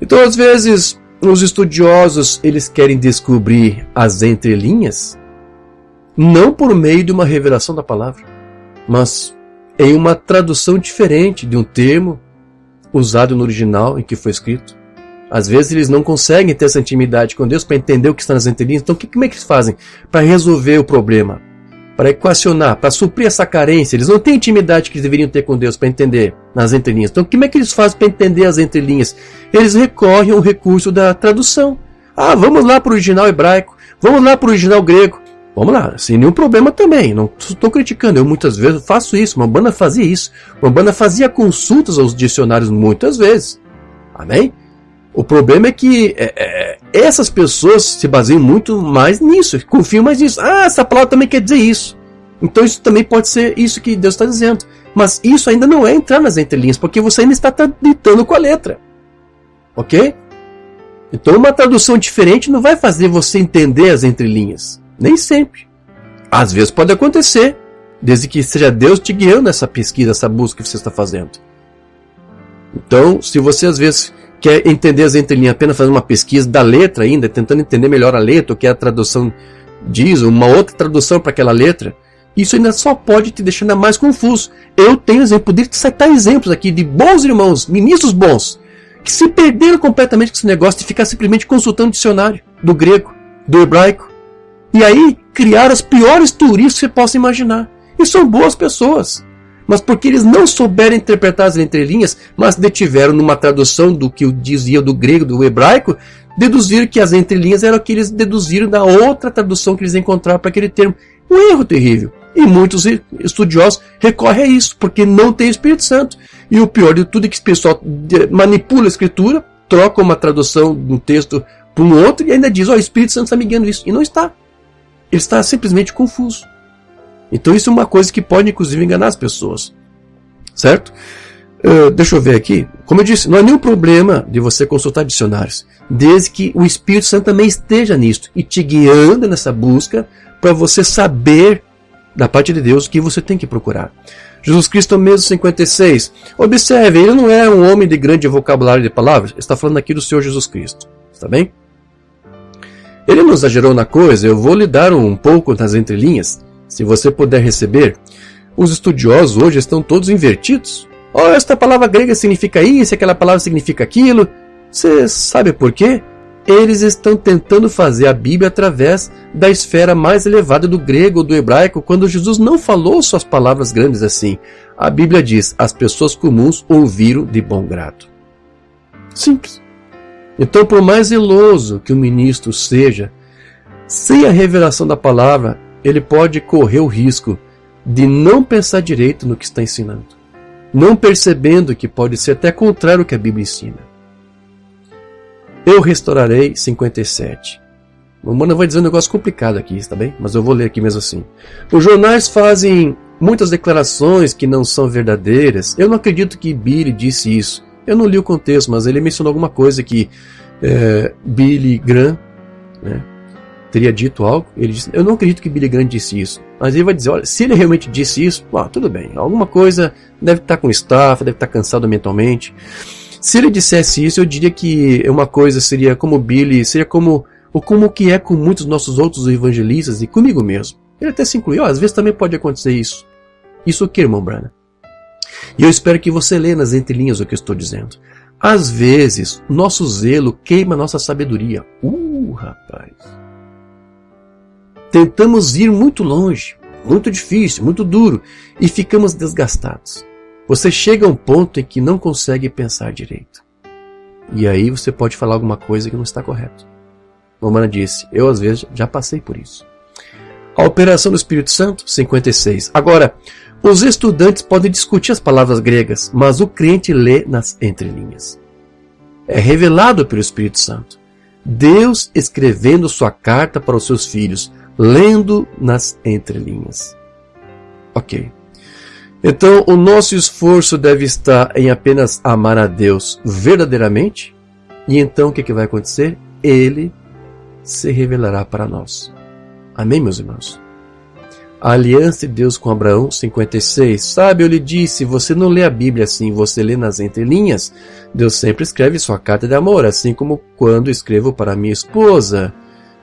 Então, às vezes, os estudiosos, eles querem descobrir as entrelinhas não por meio de uma revelação da palavra, mas em uma tradução diferente de um termo usado no original em que foi escrito. Às vezes eles não conseguem ter essa intimidade com Deus para entender o que está nas entrelinhas. Então como é que eles fazem para resolver o problema? Para equacionar, para suprir essa carência? Eles não têm a intimidade que eles deveriam ter com Deus para entender nas entrelinhas. Então como é que eles fazem para entender as entrelinhas? Eles recorrem ao recurso da tradução. Vamos lá para o original hebraico, vamos lá para o original grego. Vamos lá, sem nenhum problema também, não estou criticando, eu muitas vezes faço isso, uma banda fazia isso, uma banda fazia consultas aos dicionários muitas vezes, amém? O problema é que essas pessoas se baseiam muito mais nisso, confiam mais nisso. Essa palavra também quer dizer isso, então isso também pode ser isso que Deus está dizendo, mas isso ainda não é entrar nas entrelinhas, porque você ainda está ditando com a letra, ok? Então uma tradução diferente não vai fazer você entender as entrelinhas. Nem sempre. Às vezes pode acontecer. desde que seja Deus te guiando nessa pesquisa, essa busca que você está fazendo. Então, se você às vezes quer entender as entrelinhas apenas fazendo uma pesquisa da letra ainda, tentando entender melhor a letra, o que a tradução diz, uma outra tradução para aquela letra, isso ainda só pode te deixar ainda mais confuso. Eu tenho exemplo, poderia te citar exemplos aqui de bons irmãos, ministros bons, que se perderam completamente com esse negócio de ficar simplesmente consultando o dicionário do grego, do hebraico, e aí criaram as piores teorias que você possa imaginar. E são boas pessoas, mas porque eles não souberam interpretar as entrelinhas, mas detiveram numa tradução do que dizia do grego, do hebraico, deduziram que as entrelinhas eram o que eles deduziram da outra tradução que eles encontraram para aquele termo. Um erro terrível. E muitos estudiosos recorrem a isso, porque não tem Espírito Santo. E o pior de tudo é que esse pessoal manipula a escritura, troca uma tradução de um texto para um outro e ainda diz, o Espírito Santo está me guiando isso. E não está. Ele está simplesmente confuso. Então isso é uma coisa que pode inclusive enganar as pessoas. Certo? Deixa eu ver aqui. Como eu disse, não há nenhum problema de você consultar dicionários, desde que o Espírito Santo também esteja nisso e te guiando nessa busca para você saber da parte de Deus o que você tem que procurar. Jesus Cristo mesmo 56. Observe, ele não é um homem de grande vocabulário de palavras. Está falando aqui do Senhor Jesus Cristo. Está bem? Ele não exagerou na coisa. Eu vou lhe dar um pouco nas entrelinhas. Se você puder receber. Os estudiosos hoje estão todos invertidos. Esta palavra grega significa isso, aquela palavra significa aquilo. Você sabe por quê? Eles estão tentando fazer a Bíblia através da esfera mais elevada do grego ou do hebraico, quando Jesus não falou suas palavras grandes assim. A Bíblia diz, as pessoas comuns ouviram de bom grado. Simples. Então, por mais zeloso que o ministro seja, sem a revelação da palavra, ele pode correr o risco de não pensar direito no que está ensinando, não percebendo que pode ser até contrário ao que a Bíblia ensina. Eu restaurarei 57. Mano, vai dizer um negócio complicado aqui, está bem? Mas eu vou ler aqui mesmo assim. Os jornais fazem muitas declarações que não são verdadeiras. Eu não acredito que Billy disse isso. Eu não li o contexto, mas ele mencionou alguma coisa que Billy Graham, né, teria dito algo. Ele disse, eu não acredito que Billy Graham disse isso. Mas ele vai dizer, olha, se ele realmente disse isso, tudo bem. Alguma coisa deve estar com estafa, deve estar cansado mentalmente. Se ele dissesse isso, eu diria que uma coisa seria como Billy, seria como o que é com muitos nossos outros evangelistas e comigo mesmo. Ele até se incluiu, às vezes também pode acontecer isso. Isso o que, irmão Branham? E eu espero que você leia nas entrelinhas o que eu estou dizendo. Às vezes, nosso zelo queima nossa sabedoria. Rapaz. Tentamos ir muito longe, muito difícil, muito duro, e ficamos desgastados. Você chega a um ponto em que não consegue pensar direito. E aí você pode falar alguma coisa que não está correto. Romana disse, eu às vezes já passei por isso. A operação do Espírito Santo, 56. Agora, os estudantes podem discutir as palavras gregas, mas o crente lê nas entrelinhas. É revelado pelo Espírito Santo. Deus escrevendo sua carta para os seus filhos, lendo nas entrelinhas. Ok. Então, o nosso esforço deve estar em apenas amar a Deus verdadeiramente. E então, o que vai acontecer? Ele se revelará para nós. Amém, meus irmãos? A aliança de Deus com Abraão, 56. Sabe, eu lhe disse, você não lê a Bíblia assim, você lê nas entrelinhas. Deus sempre escreve sua carta de amor, assim como quando escrevo para minha esposa.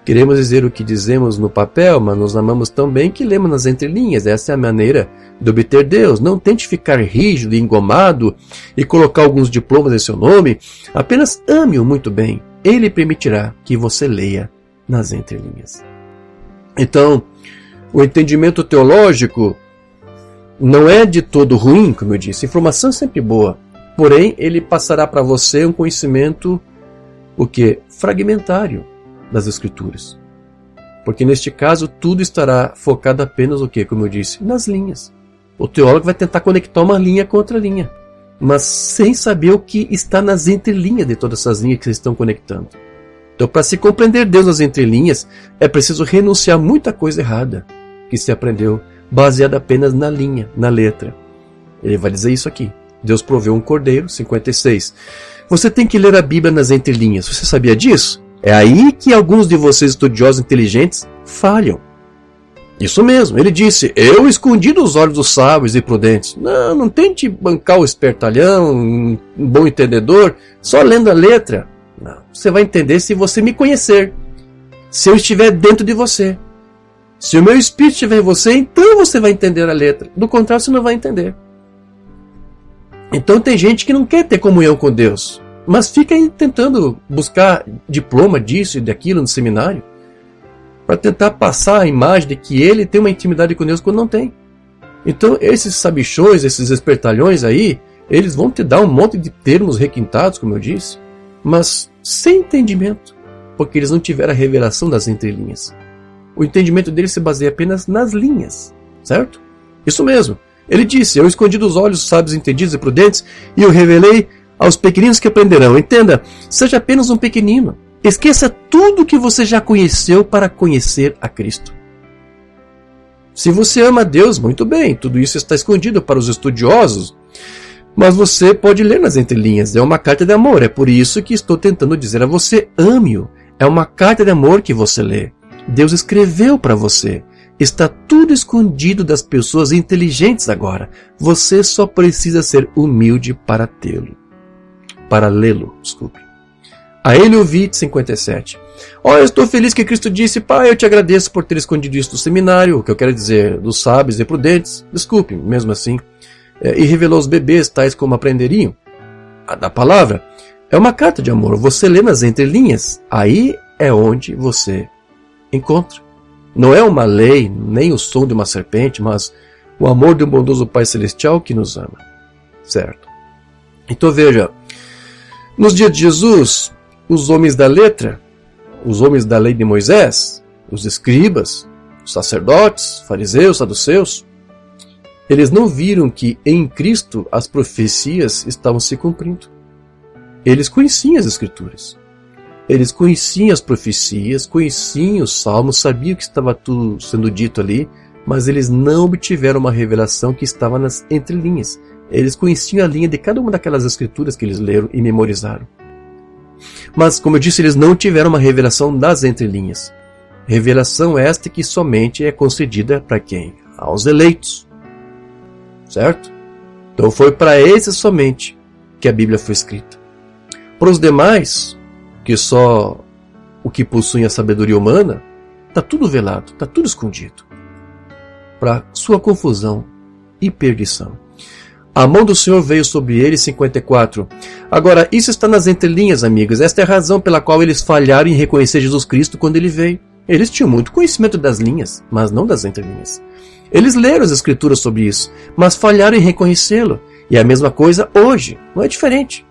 Queremos dizer o que dizemos no papel, mas nos amamos tão bem que lemos nas entrelinhas. Essa é a maneira de obter Deus. Não tente ficar rígido e engomado e colocar alguns diplomas em seu nome. Apenas ame-o muito bem. Ele permitirá que você leia nas entrelinhas. Então, o entendimento teológico não é de todo ruim, como eu disse. A informação é sempre boa. Porém, ele passará para você um conhecimento, fragmentário das Escrituras. Porque neste caso, tudo estará focado apenas como eu disse, nas linhas. O teólogo vai tentar conectar uma linha com outra linha, mas sem saber o que está nas entrelinhas de todas essas linhas que vocês estão conectando. Então, para se compreender Deus nas entrelinhas, é preciso renunciar a muita coisa errada que se aprendeu, baseada apenas na linha, na letra. Ele vai dizer isso aqui. Deus proveu um cordeiro, 56. Você tem que ler a Bíblia nas entrelinhas. Você sabia disso? É aí que alguns de vocês estudiosos inteligentes falham. Isso mesmo, ele disse, eu escondi dos olhos dos sábios e prudentes. Não tente bancar o espertalhão, um bom entendedor, só lendo a letra. Não, você vai entender se você me conhecer, se eu estiver dentro de você. Se o meu espírito estiver em você, então você vai entender a letra. Do contrário, você não vai entender. Então tem gente que não quer ter comunhão com Deus, mas fica aí tentando buscar diploma disso e daquilo no seminário, para tentar passar a imagem de que ele tem uma intimidade com Deus quando não tem. Então esses sabichões, esses espertalhões aí, eles vão te dar um monte de termos requintados, como eu disse, mas sem entendimento, porque eles não tiveram a revelação das entrelinhas. O entendimento deles se baseia apenas nas linhas, certo? Isso mesmo. Ele disse, eu escondi dos olhos os sábios entendidos e prudentes, e eu revelei aos pequeninos que aprenderão. Entenda, seja apenas um pequenino. Esqueça tudo que você já conheceu para conhecer a Cristo. Se você ama a Deus, muito bem, tudo isso está escondido para os estudiosos, mas você pode ler nas entrelinhas, é uma carta de amor, é por isso que estou tentando dizer a você, ame-o, é uma carta de amor que você lê. Deus escreveu para você, está tudo escondido das pessoas inteligentes agora, você só precisa ser humilde para tê-lo, para lê-lo, desculpe. A ele ouvi, 57. Eu estou feliz que Cristo disse, Pai, eu te agradeço por ter escondido isso do seminário, o que eu quero dizer, dos sábios e prudentes, desculpe, mesmo assim, e revelou aos bebês tais como aprenderiam. A da palavra é uma carta de amor, você lê nas entrelinhas, aí é onde você encontra. Não é uma lei, nem o som de uma serpente, mas o amor de um bondoso Pai Celestial que nos ama. Certo? Então veja, nos dias de Jesus, os homens da letra, os homens da lei de Moisés, os escribas, os sacerdotes, fariseus, saduceus, eles não viram que em Cristo as profecias estavam se cumprindo. Eles conheciam as Escrituras. Eles conheciam as profecias, conheciam os salmos, sabiam que estava tudo sendo dito ali, mas eles não obtiveram uma revelação que estava nas entrelinhas. Eles conheciam a linha de cada uma daquelas escrituras que eles leram e memorizaram. Mas, como eu disse, eles não tiveram uma revelação das entrelinhas. Revelação esta que somente é concedida para quem? Aos eleitos. Certo? Então foi para esses somente que a Bíblia foi escrita. Para os demais, que só o que possuem a sabedoria humana, está tudo velado, está tudo escondido. Para sua confusão e perdição. A mão do Senhor veio sobre eles, 54. Agora, isso está nas entrelinhas, amigos. Esta é a razão pela qual eles falharam em reconhecer Jesus Cristo quando ele veio. Eles tinham muito conhecimento das linhas, mas não das entrelinhas. Eles leram as escrituras sobre isso, mas falharam em reconhecê-lo. E é a mesma coisa hoje, não é diferente.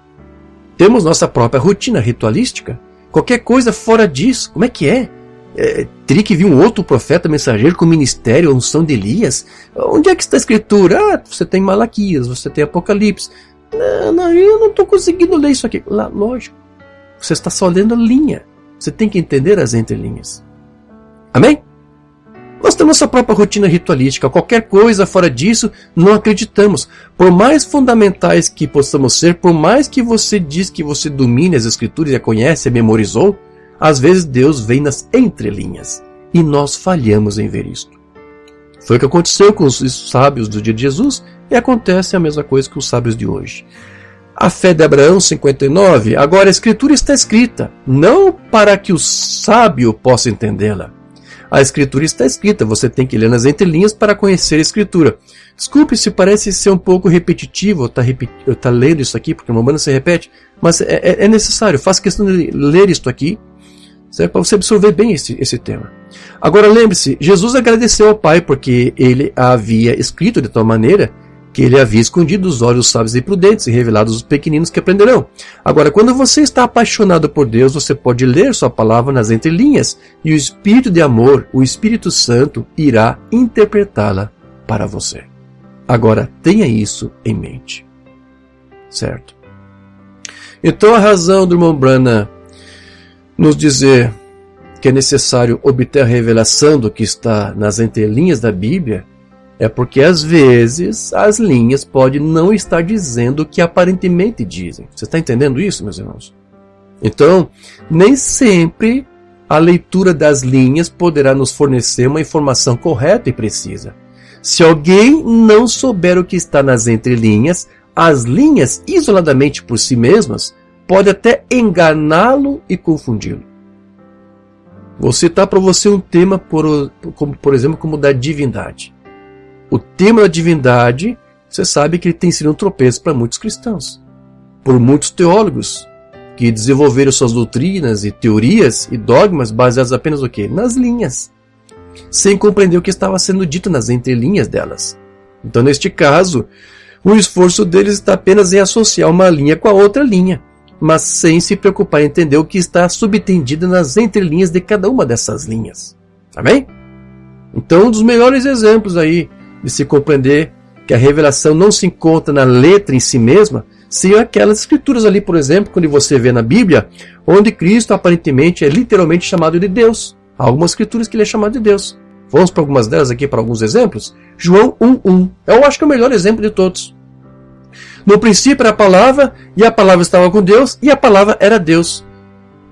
Temos nossa própria rotina ritualística. Qualquer coisa fora disso, como é que é? Teria que vir um outro profeta mensageiro com ministério, unção de Elias? Onde é que está a escritura? Você tem Malaquias, você tem Apocalipse. Não, eu não estou conseguindo ler isso aqui. Lá, lógico, você está só lendo a linha. Você tem que entender as entrelinhas. Amém? Nós temos nossa própria rotina ritualística. Qualquer coisa fora disso, não acreditamos. Por mais fundamentais que possamos ser, por mais que você diz que você domine as escrituras e a conhece, a memorizou, às vezes Deus vem nas entrelinhas. E nós falhamos em ver isto. Foi o que aconteceu com os sábios do dia de Jesus e acontece a mesma coisa com os sábios de hoje. A fé de Abraão, 59. Agora a escritura está escrita, não para que o sábio possa entendê-la. A escritura está escrita, você tem que ler nas entrelinhas para conhecer a escritura. Desculpe se parece ser um pouco repetitivo, eu tá lendo isso aqui, porque uma banda se repete, mas é necessário, faça questão de ler isto aqui, certo? Para você absorver bem esse tema. Agora lembre-se, Jesus agradeceu ao Pai porque ele a havia escrito de tal maneira que ele havia escondido os olhos dos sábios e prudentes e revelado aos pequeninos que aprenderão. Agora, quando você está apaixonado por Deus, você pode ler sua palavra nas entrelinhas e o Espírito de amor, o Espírito Santo, irá interpretá-la para você. Agora, tenha isso em mente. Certo? Então, a razão do irmão Branham nos dizer que é necessário obter a revelação do que está nas entrelinhas da Bíblia é porque às vezes as linhas podem não estar dizendo o que aparentemente dizem. Você está entendendo isso, meus irmãos? Então, nem sempre a leitura das linhas poderá nos fornecer uma informação correta e precisa. Se alguém não souber o que está nas entrelinhas, as linhas, isoladamente por si mesmas, pode até enganá-lo e confundi-lo. Vou citar para você um tema, por exemplo, como o da divindade. O tema da divindade, você sabe que ele tem sido um tropeço para muitos cristãos, por muitos teólogos, que desenvolveram suas doutrinas e teorias e dogmas baseados apenas no quê? Nas linhas, sem compreender o que estava sendo dito nas entrelinhas delas. Então, neste caso, o esforço deles está apenas em associar uma linha com a outra linha, mas sem se preocupar em entender o que está subtendido nas entrelinhas de cada uma dessas linhas. Tá bem? Então, um dos melhores exemplos aí de se compreender que a revelação não se encontra na letra em si mesma, são aquelas escrituras ali, por exemplo, quando você vê na Bíblia, onde Cristo aparentemente é literalmente chamado de Deus. Há algumas escrituras que ele é chamado de Deus. Vamos para algumas delas aqui, para alguns exemplos. João 1:1. Eu acho que é o melhor exemplo de todos. No princípio era a palavra, e a palavra estava com Deus, e a palavra era Deus.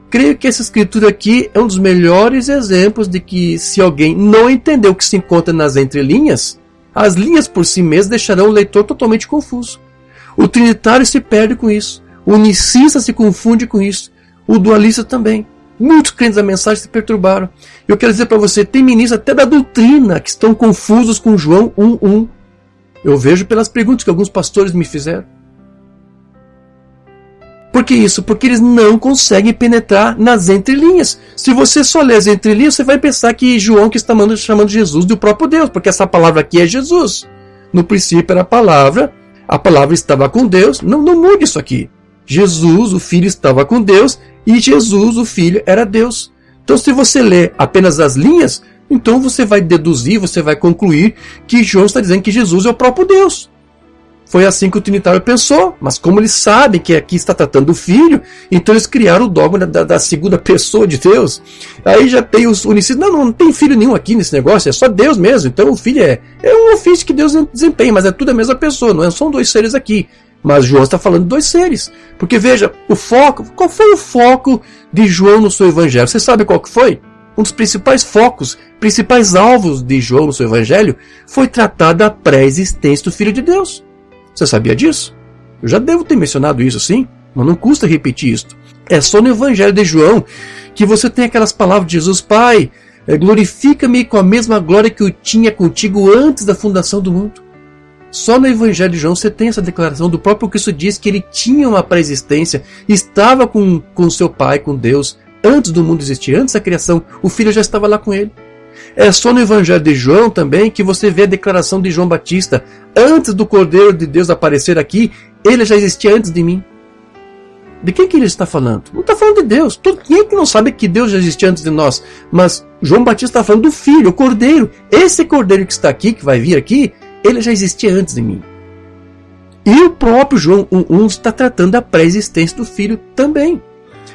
Creio que essa escritura aqui é um dos melhores exemplos de que, se alguém não entender o que se encontra nas entrelinhas, as linhas por si mesmas deixarão o leitor totalmente confuso. O trinitário se perde com isso. O unicista se confunde com isso. O dualista também. Muitos crentes da mensagem se perturbaram. Eu quero dizer para você, tem ministros até da doutrina que estão confusos com João 1:1. Eu vejo pelas perguntas que alguns pastores me fizeram. Por que isso? Porque eles não conseguem penetrar nas entrelinhas. Se você só lê as entrelinhas, você vai pensar que João que está chamando Jesus do próprio Deus, porque essa palavra aqui é Jesus. No princípio era a palavra estava com Deus. Não mude isso aqui. Jesus, o Filho, estava com Deus e Jesus, o Filho, era Deus. Então, se você lê apenas as linhas, então você vai deduzir, você vai concluir que João está dizendo que Jesus é o próprio Deus. Foi assim que o trinitário pensou, mas como eles sabem que aqui está tratando do Filho, então eles criaram o dogma da segunda pessoa de Deus. Aí já tem os unicistas, não tem filho nenhum aqui nesse negócio, é só Deus mesmo. Então o Filho é um ofício que Deus desempenha, mas é tudo a mesma pessoa, não são dois seres aqui. Mas João está falando de dois seres. Porque veja, qual foi o foco de João no seu evangelho? Você sabe qual que foi? Um dos principais focos, principais alvos de João no seu evangelho foi tratar da pré-existência do Filho de Deus. Você sabia disso? Eu já devo ter mencionado isso, sim, mas não custa repetir isso. É só no evangelho de João que você tem aquelas palavras de Jesus: Pai, glorifica-me com a mesma glória que eu tinha contigo antes da fundação do mundo. Só no evangelho de João você tem essa declaração do próprio Cristo, diz que ele tinha uma pré-existência, estava com seu Pai, com Deus, antes do mundo existir, antes da criação, o Filho já estava lá com ele. É só no evangelho de João também que você vê a declaração de João Batista: antes do Cordeiro de Deus aparecer aqui, ele já existia antes de mim. De quem que ele está falando? Não está falando de Deus. Quem é que não sabe que Deus já existia antes de nós? Mas João Batista está falando do Filho, o Cordeiro. Esse Cordeiro que está aqui, que vai vir aqui, ele já existia antes de mim. E o próprio João 1:1 está tratando da pré-existência do Filho também.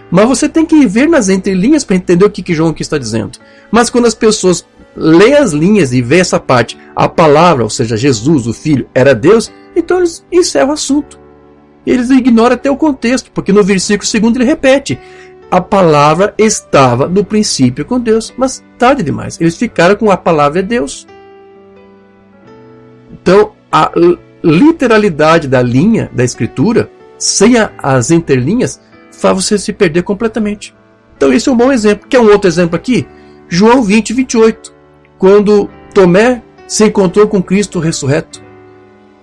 Mas você tem que ver nas entrelinhas para entender o que João aqui está dizendo. Mas quando as pessoas lêem as linhas e veem essa parte, a palavra, ou seja, Jesus, o Filho, era Deus, então eles encerram o assunto. Eles ignoram até o contexto, porque no versículo 2 ele repete: a palavra estava no princípio com Deus. Mas tarde demais, eles ficaram com a palavra é Deus. Então, a literalidade da linha da escritura, sem as entrelinhas, faz você se perder completamente. Então esse é um bom exemplo. Quer um outro exemplo aqui? João 20:28, quando Tomé se encontrou com Cristo ressurreto.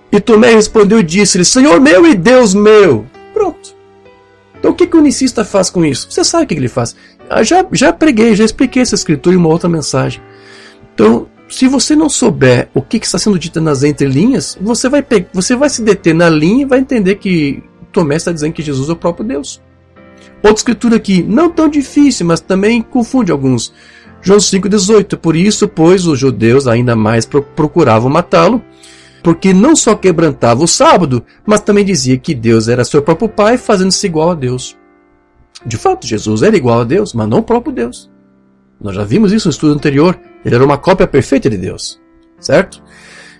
E Tomé respondeu e disse-lhe: Senhor meu e Deus meu. Pronto. Então o que o unicista faz com isso? Você sabe o que ele faz. Já preguei, já expliquei essa escritura em uma outra mensagem. Então, se você não souber o que está sendo dito nas entrelinhas, você vai se deter na linha e vai entender que Tomé está dizendo que Jesus é o próprio Deus. Outra escritura aqui, não tão difícil, mas também confunde alguns. João 5:18, por isso, pois, os judeus ainda mais procuravam matá-lo, porque não só quebrantava o sábado, mas também dizia que Deus era seu próprio Pai, fazendo-se igual a Deus. De fato, Jesus era igual a Deus, mas não o próprio Deus. Nós já vimos isso no estudo anterior, ele era uma cópia perfeita de Deus, certo?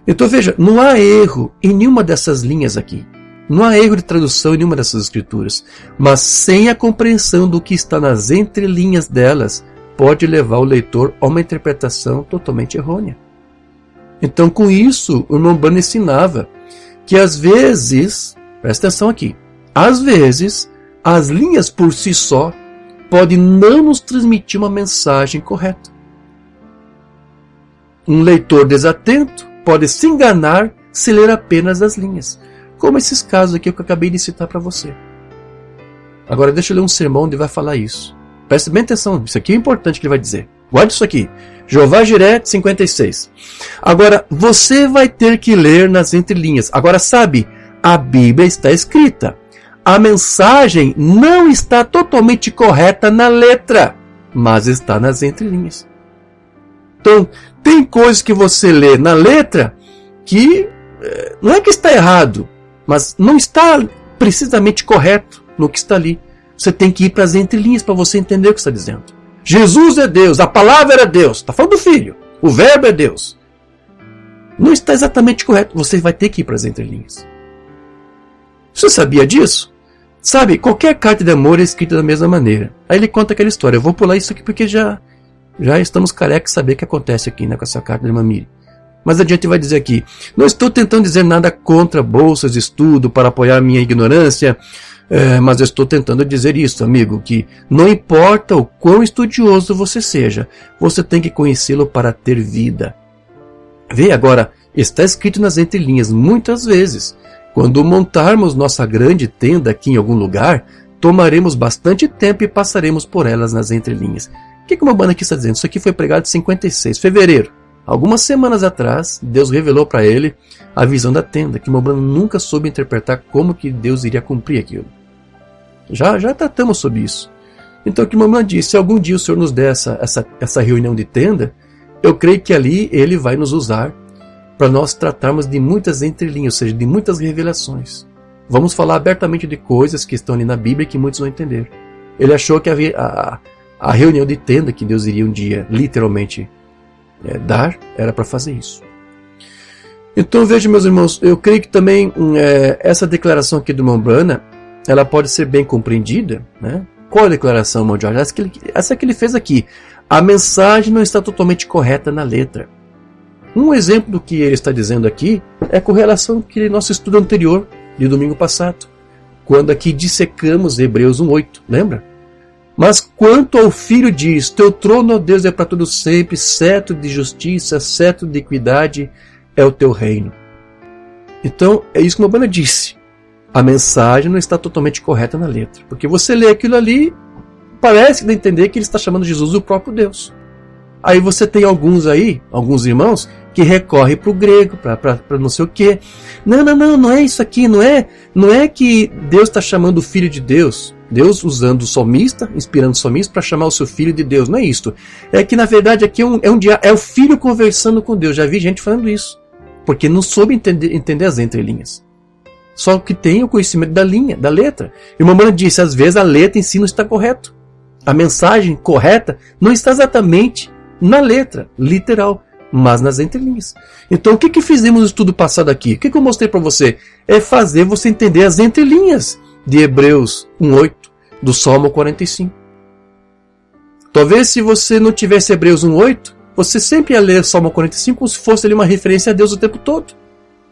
Então veja, não há erro em nenhuma dessas linhas aqui. Não há erro de tradução em nenhuma dessas escrituras, mas sem a compreensão do que está nas entrelinhas delas, pode levar o leitor a uma interpretação totalmente errônea. Então, com isso, o irmão Branham ensinava que às vezes, presta atenção aqui, às vezes, as linhas por si só podem não nos transmitir uma mensagem correta. Um leitor desatento pode se enganar se ler apenas as linhas, como esses casos aqui que eu acabei de citar para você. Agora deixa eu ler um sermão onde vai falar isso. Preste bem atenção, isso aqui é importante que ele vai dizer. Guarde isso aqui. Jeová Jiré 56. Agora, você vai ter que ler nas entrelinhas. Agora, sabe, a Bíblia está escrita. A mensagem não está totalmente correta na letra, mas está nas entrelinhas. Então, tem coisas que você lê na letra que não é que está errado, mas não está precisamente correto no que está ali. Você tem que ir para as entrelinhas para você entender o que está dizendo. Jesus é Deus, a palavra era Deus. Está falando do Filho, o verbo é Deus. Não está exatamente correto, você vai ter que ir para as entrelinhas. Você sabia disso? Sabe, qualquer carta de amor é escrita da mesma maneira. Aí ele conta aquela história. Eu vou pular isso aqui porque já estamos carecas de saber o que acontece aqui, né, com essa carta de Mamiri. Mas adiante vai dizer aqui: não estou tentando dizer nada contra bolsas de estudo para apoiar a minha ignorância, mas eu estou tentando dizer isso, amigo, que não importa o quão estudioso você seja, você tem que conhecê-lo para ter vida. Vê agora, está escrito nas entrelinhas muitas vezes. Quando montarmos nossa grande tenda aqui em algum lugar, tomaremos bastante tempo e passaremos por elas nas entrelinhas. O que uma banda aqui está dizendo? Isso aqui foi pregado em 56 de fevereiro. Algumas semanas atrás, Deus revelou para ele a visão da tenda, que Mobrano nunca soube interpretar como que Deus iria cumprir aquilo. Já tratamos sobre isso. Então o que Mobrano disse: se algum dia o Senhor nos der essa reunião de tenda, eu creio que ali Ele vai nos usar para nós tratarmos de muitas entrelinhas, ou seja, de muitas revelações. Vamos falar abertamente de coisas que estão ali na Bíblia que muitos vão entender. Ele achou que a reunião de tenda que Deus iria um dia literalmente dar, era para fazer isso. Então veja, meus irmãos, eu creio que também essa declaração aqui do irmão Branham, ela pode ser bem compreendida, né? Qual a declaração, irmão Jorge? Essa que ele fez aqui. A mensagem não está totalmente correta na letra. Um exemplo do que ele está dizendo aqui é com relação ao nosso estudo anterior, de domingo passado, quando aqui dissecamos Hebreus 1:8, lembra? Mas quanto ao Filho diz: teu trono, ó Deus, é para todo sempre, cetro de justiça, cetro de equidade é o teu reino. Então, é isso que o Mabana disse. A mensagem não está totalmente correta na letra, porque você lê aquilo ali, parece entender que ele está chamando Jesus do próprio Deus. Aí você tem alguns irmãos, que recorrem para o grego, para não sei o quê. Não é isso aqui, não é que Deus está chamando o Filho de Deus. Deus usando o salmista, inspirando o salmista para chamar o seu Filho de Deus. Não é isso. É que na verdade aqui é o Filho conversando com Deus. Já vi gente falando isso, porque não soube entender as entrelinhas. Só que tem o conhecimento da letra. E o Mamãe disse: às vezes a letra em si não está correta. A mensagem correta não está exatamente na letra, literal, mas nas entrelinhas. Então o que fizemos no estudo passado aqui? O que eu mostrei para você? É fazer você entender as entrelinhas de Hebreus 1:8, do Salmo 45. Talvez se você não tivesse Hebreus 1:8, você sempre ia ler o Salmo 45 como se fosse ali uma referência a Deus o tempo todo.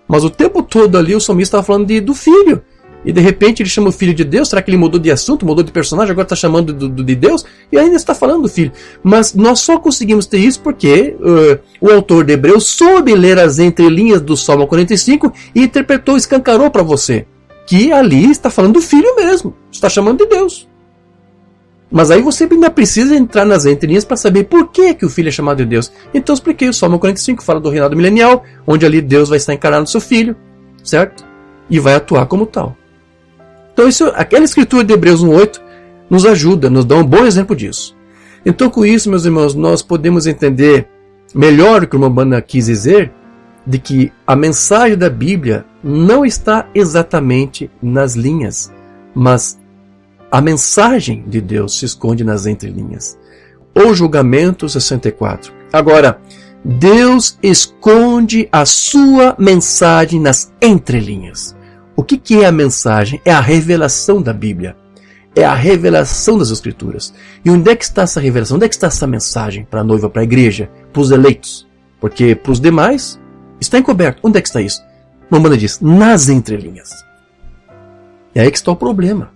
Mas o tempo todo ali o salmista estava falando do Filho. E de repente ele chama o Filho de Deus. Será que ele mudou de assunto, mudou de personagem, agora está chamando de Deus? E ainda está falando do Filho. Mas nós só conseguimos ter isso porque o autor de Hebreus soube ler as entrelinhas do Salmo 45 e interpretou, escancarou para você que ali está falando do Filho mesmo. Está chamando de Deus. Mas aí você ainda precisa entrar nas entrelinhas para saber por que o Filho é chamado de Deus. Então eu expliquei. O Salmo 45 fala do reinado milenial, onde ali Deus vai estar encarnado no seu Filho, certo? E vai atuar como tal. Então aquela escritura de Hebreus 1:8 nos ajuda, nos dá um bom exemplo disso. Então com isso, meus irmãos, nós podemos entender melhor o que o Mambana quis dizer, de que a mensagem da Bíblia não está exatamente nas linhas, mas a mensagem de Deus se esconde nas entrelinhas. O julgamento 64. Agora, Deus esconde a sua mensagem nas entrelinhas. O que é a mensagem? É a revelação da Bíblia. é a revelação das Escrituras. E onde é que está essa revelação? Onde é que está essa mensagem para a noiva, para a igreja, para os eleitos? Porque para os demais está encoberto. Onde é que está isso? Umbanda diz, nas entrelinhas. E aí que está o problema.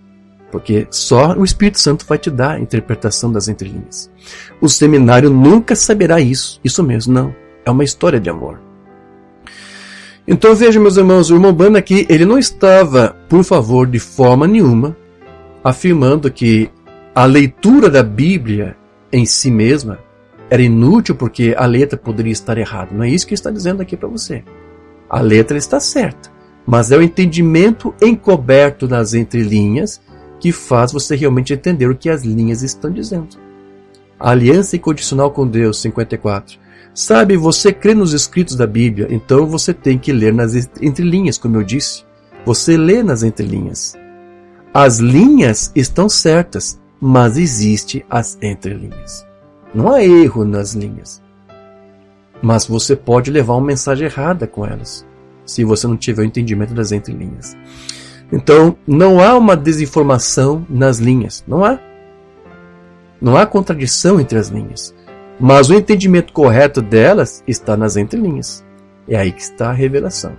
Porque só o Espírito Santo vai te dar a interpretação das entrelinhas. O seminário nunca saberá isso. Isso mesmo, não. É uma história de amor. Então vejam, meus irmãos, o irmão Umbanda aqui, ele não estava, por favor, de forma nenhuma, afirmando que a leitura da Bíblia em si mesma era inútil porque a letra poderia estar errada. Não é isso que ele está dizendo aqui para você. A letra está certa, mas é o entendimento encoberto nas entrelinhas que faz você realmente entender o que as linhas estão dizendo. A aliança incondicional com Deus, 54. Sabe, você crê nos escritos da Bíblia, então você tem que ler nas entrelinhas, como eu disse. Você lê nas entrelinhas. As linhas estão certas, mas existe as entrelinhas. Não há erro nas linhas. Mas você pode levar uma mensagem errada com elas, se você não tiver o entendimento das entrelinhas. Então, não há uma desinformação nas linhas. Não há. Não há contradição entre as linhas. Mas o entendimento correto delas está nas entrelinhas. É aí que está a revelação.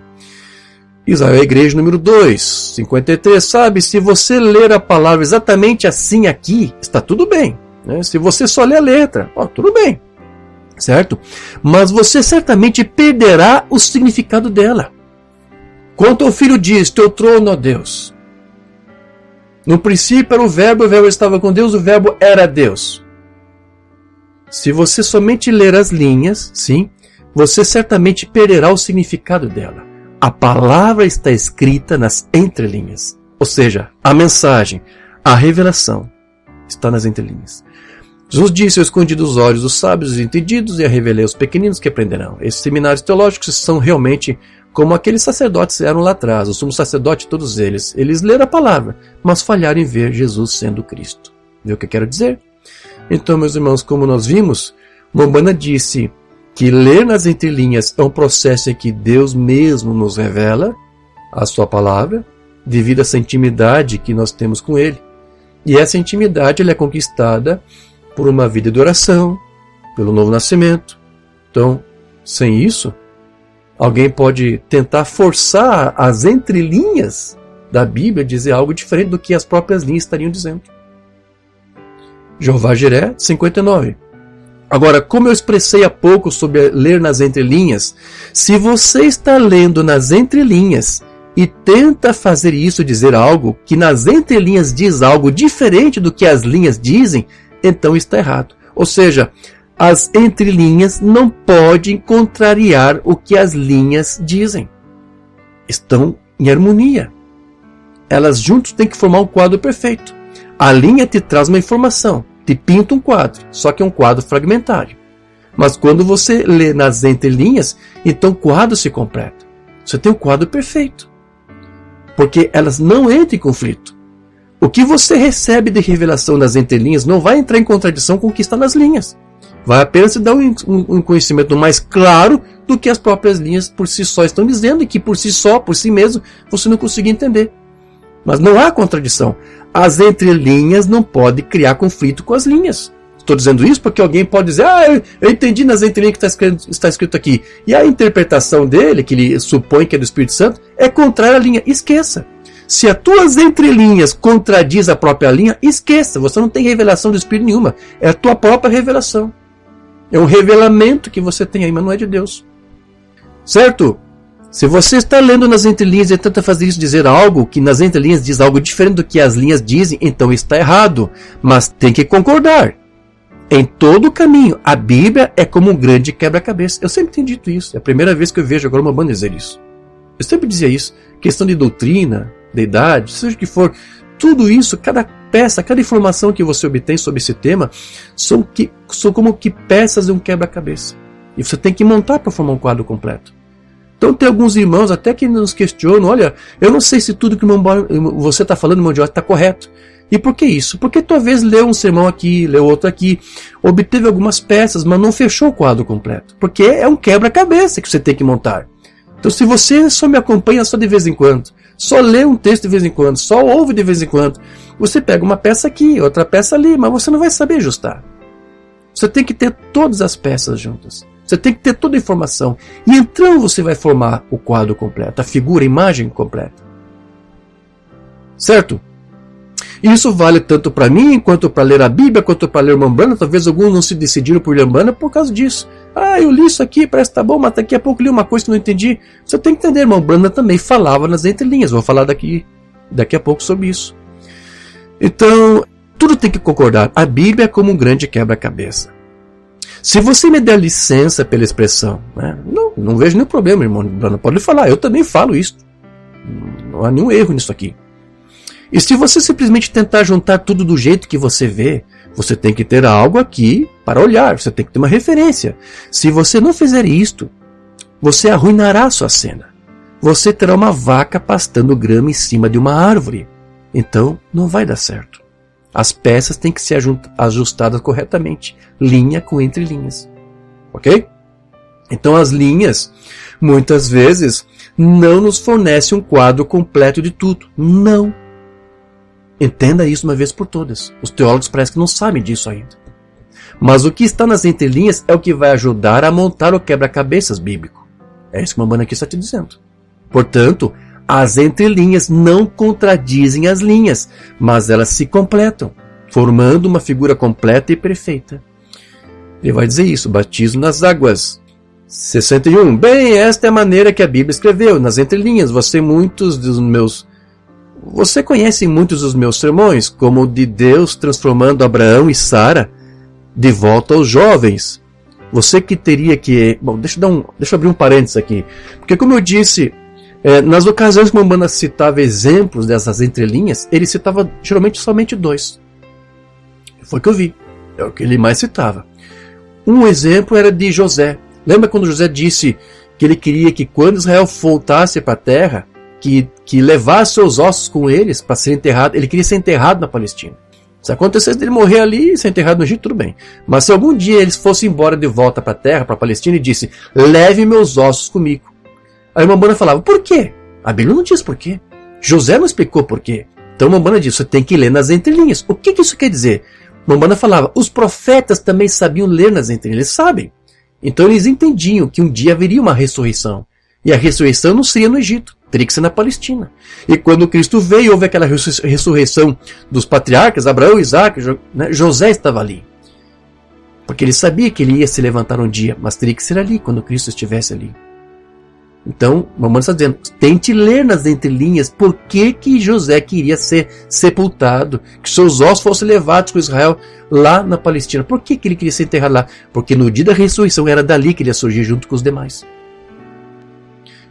Israel, a igreja número 2, 53. Sabe, se você ler a palavra exatamente assim aqui, está tudo bem. Né? Se você só ler a letra, tudo bem. Certo? Mas você certamente perderá o significado dela. Quanto ao filho diz, teu trono, ó Deus. No princípio era o verbo estava com Deus, o verbo era Deus. Se você somente ler as linhas, sim, você certamente perderá o significado dela. A palavra está escrita nas entrelinhas. Ou seja, a mensagem, a revelação está nas entrelinhas. Jesus disse, eu escondi dos olhos dos sábios e entendidos e a revelei aos pequeninos que aprenderão. Esses seminários teológicos são realmente como aqueles sacerdotes eram lá atrás, o sumo sacerdote, todos eles. Eles leram a palavra, mas falharam em ver Jesus sendo Cristo. Viu o que eu quero dizer? Então, meus irmãos, como nós vimos, Umbanda disse que ler nas entrelinhas é um processo em que Deus mesmo nos revela a sua palavra, devido a essa intimidade que nós temos com Ele. E essa intimidade ela é conquistada por uma vida de oração, pelo novo nascimento. Então, sem isso, alguém pode tentar forçar as entrelinhas da Bíblia a dizer algo diferente do que as próprias linhas estariam dizendo. Jeová Jiré, 59. Agora, como eu expressei há pouco sobre ler nas entrelinhas, se você está lendo nas entrelinhas e tenta fazer isso dizer algo que nas entrelinhas diz algo diferente do que as linhas dizem, então está errado. Ou seja, as entrelinhas não podem contrariar o que as linhas dizem. Estão em harmonia. Elas juntas têm que formar um quadro perfeito. A linha te traz uma informação, te pinta um quadro, só que é um quadro fragmentário. Mas quando você lê nas entrelinhas, então o quadro se completa. Você tem um quadro perfeito. Porque elas não entram em conflito. O que você recebe de revelação nas entrelinhas não vai entrar em contradição com o que está nas linhas. Vai apenas te dar um conhecimento mais claro do que as próprias linhas por si só estão dizendo e que por si só, por si mesmo, você não consegue entender. Mas não há contradição. As entrelinhas não podem criar conflito com as linhas. Estou dizendo isso porque alguém pode dizer, eu entendi nas entrelinhas que está escrito aqui. E a interpretação dele, que ele supõe que é do Espírito Santo, é contrária à linha. Esqueça. Se as tuas entrelinhas contradiz a própria linha, esqueça. Você não tem revelação do Espírito nenhuma. É a tua própria revelação. É um revelamento que você tem aí, mas não é de Deus. Certo? Se você está lendo nas entrelinhas e tenta fazer isso dizer algo que nas entrelinhas diz algo diferente do que as linhas dizem, então está errado. Mas tem que concordar. Em todo o caminho, a Bíblia é como um grande quebra-cabeça. Eu sempre tenho dito isso. É a primeira vez que eu vejo agora uma banda dizer isso. Eu sempre dizia isso. Questão de doutrina, de idade, seja o que for. Tudo isso, cada peça, cada informação que você obtém sobre esse tema, são como que peças de um quebra-cabeça. E você tem que montar para formar um quadro completo. Então tem alguns irmãos até que nos questionam, olha, eu não sei se tudo que você está falando, irmão Jorge, está correto. E por que isso? Porque talvez leu um sermão aqui, leu outro aqui, obteve algumas peças, mas não fechou o quadro completo. Porque é um quebra-cabeça que você tem que montar. Então se você só me acompanha só de vez em quando, só lê um texto de vez em quando, só ouve de vez em quando. Você pega uma peça aqui, outra peça ali, mas você não vai saber ajustar. Você tem que ter todas as peças juntas. Você tem que ter toda a informação. E então você vai formar o quadro completo, a figura, a imagem completa. Certo? Isso vale tanto para mim, quanto para ler a Bíblia, quanto para ler Umbanda. Talvez alguns não se decidiram por ler Umbanda por causa disso. Eu li isso aqui, parece que tá bom, mas daqui a pouco li uma coisa que não entendi. Você tem que entender, Umbanda também falava nas entrelinhas. Vou falar daqui a pouco sobre isso. Então, tudo tem que concordar. A Bíblia é como um grande quebra-cabeça. Se você me der licença pela expressão, né? Não vejo nenhum problema, irmão Umbanda. Pode falar, eu também falo isso. Não há nenhum erro nisso aqui. E se você simplesmente tentar juntar tudo do jeito que você vê, você tem que ter algo aqui para olhar, você tem que ter uma referência. Se você não fizer isto, você arruinará a sua cena. Você terá uma vaca pastando grama em cima de uma árvore. Então, não vai dar certo. As peças têm que ser ajustadas corretamente, linha com entrelinhas. Ok? Então, as linhas, muitas vezes, não nos fornecem um quadro completo de tudo. Não. Entenda isso uma vez por todas. Os teólogos parecem que não sabem disso ainda. Mas o que está nas entrelinhas é o que vai ajudar a montar o quebra-cabeças bíblico. É isso que o Umbanda aqui está te dizendo. Portanto, as entrelinhas não contradizem as linhas, mas elas se completam, formando uma figura completa e perfeita. Ele vai dizer isso, batismo nas águas. 61. Bem, esta é a maneira que a Bíblia escreveu, nas entrelinhas. Você conhece muitos dos meus sermões, como o de Deus transformando Abraão e Sara de volta aos jovens. Você que teria que... Bom, deixa eu abrir um parênteses aqui. Porque como eu disse, nas ocasiões que o Umbanda citava exemplos dessas entrelinhas, ele citava geralmente somente 2. Foi o que eu vi. É o que ele mais citava. Um exemplo era de José. Lembra quando José disse que ele queria que quando Israel voltasse para a terra, que levasse seus ossos com eles para ser enterrado? Ele queria ser enterrado na Palestina. Se acontecesse dele morrer ali e ser enterrado no Egito, tudo bem. Mas se algum dia eles fossem embora de volta para a terra, para a Palestina, e disse, leve meus ossos comigo. Aí uma Umbanda falava, por quê? A Bíblia não diz por quê. José não explicou por quê. Então uma Umbanda disse, você tem que ler nas entrelinhas. O que isso quer dizer? Uma Umbanda falava, os profetas também sabiam ler nas entrelinhas. Eles sabem. Então eles entendiam que um dia haveria uma ressurreição. E a ressurreição não seria no Egito, teria que ser na Palestina. E quando Cristo veio, houve aquela ressurreição dos patriarcas, Abraão, Isaac, José estava ali. Porque ele sabia que ele ia se levantar um dia, mas teria que ser ali, quando Cristo estivesse ali. Então, o Umbanda está dizendo, tente ler nas entrelinhas por que José queria ser sepultado, que seus ossos fossem levados com Israel lá na Palestina. Por que ele queria ser enterrado lá? Porque no dia da ressurreição era dali que ele ia surgir junto com os demais.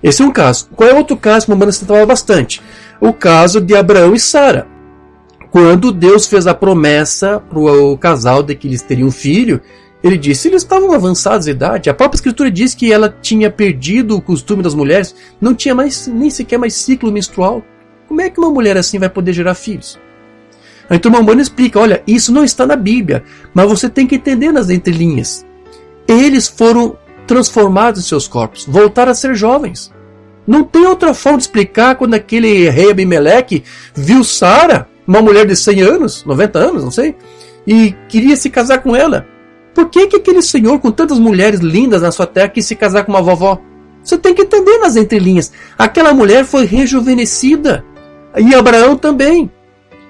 Esse é um caso. Qual é outro caso que o Umbanda citava bastante? O caso de Abraão e Sara. Quando Deus fez a promessa para o casal de que eles teriam um filho, ele disse, eles estavam avançados de idade. A própria Escritura diz que ela tinha perdido o costume das mulheres, não tinha nem sequer mais ciclo menstrual. Como é que uma mulher assim vai poder gerar filhos? Então o Umbanda explica, olha, isso não está na Bíblia, mas você tem que entender nas entrelinhas. Eles foram transformados em seus corpos, voltaram a ser jovens. Não tem outra forma de explicar quando aquele rei Abimeleque viu Sara, uma mulher de 100 anos, 90 anos, não sei, e queria se casar com ela. Por que aquele senhor com tantas mulheres lindas na sua terra quis se casar com uma vovó? Você tem que entender nas entrelinhas. Aquela mulher foi rejuvenescida. E Abraão também.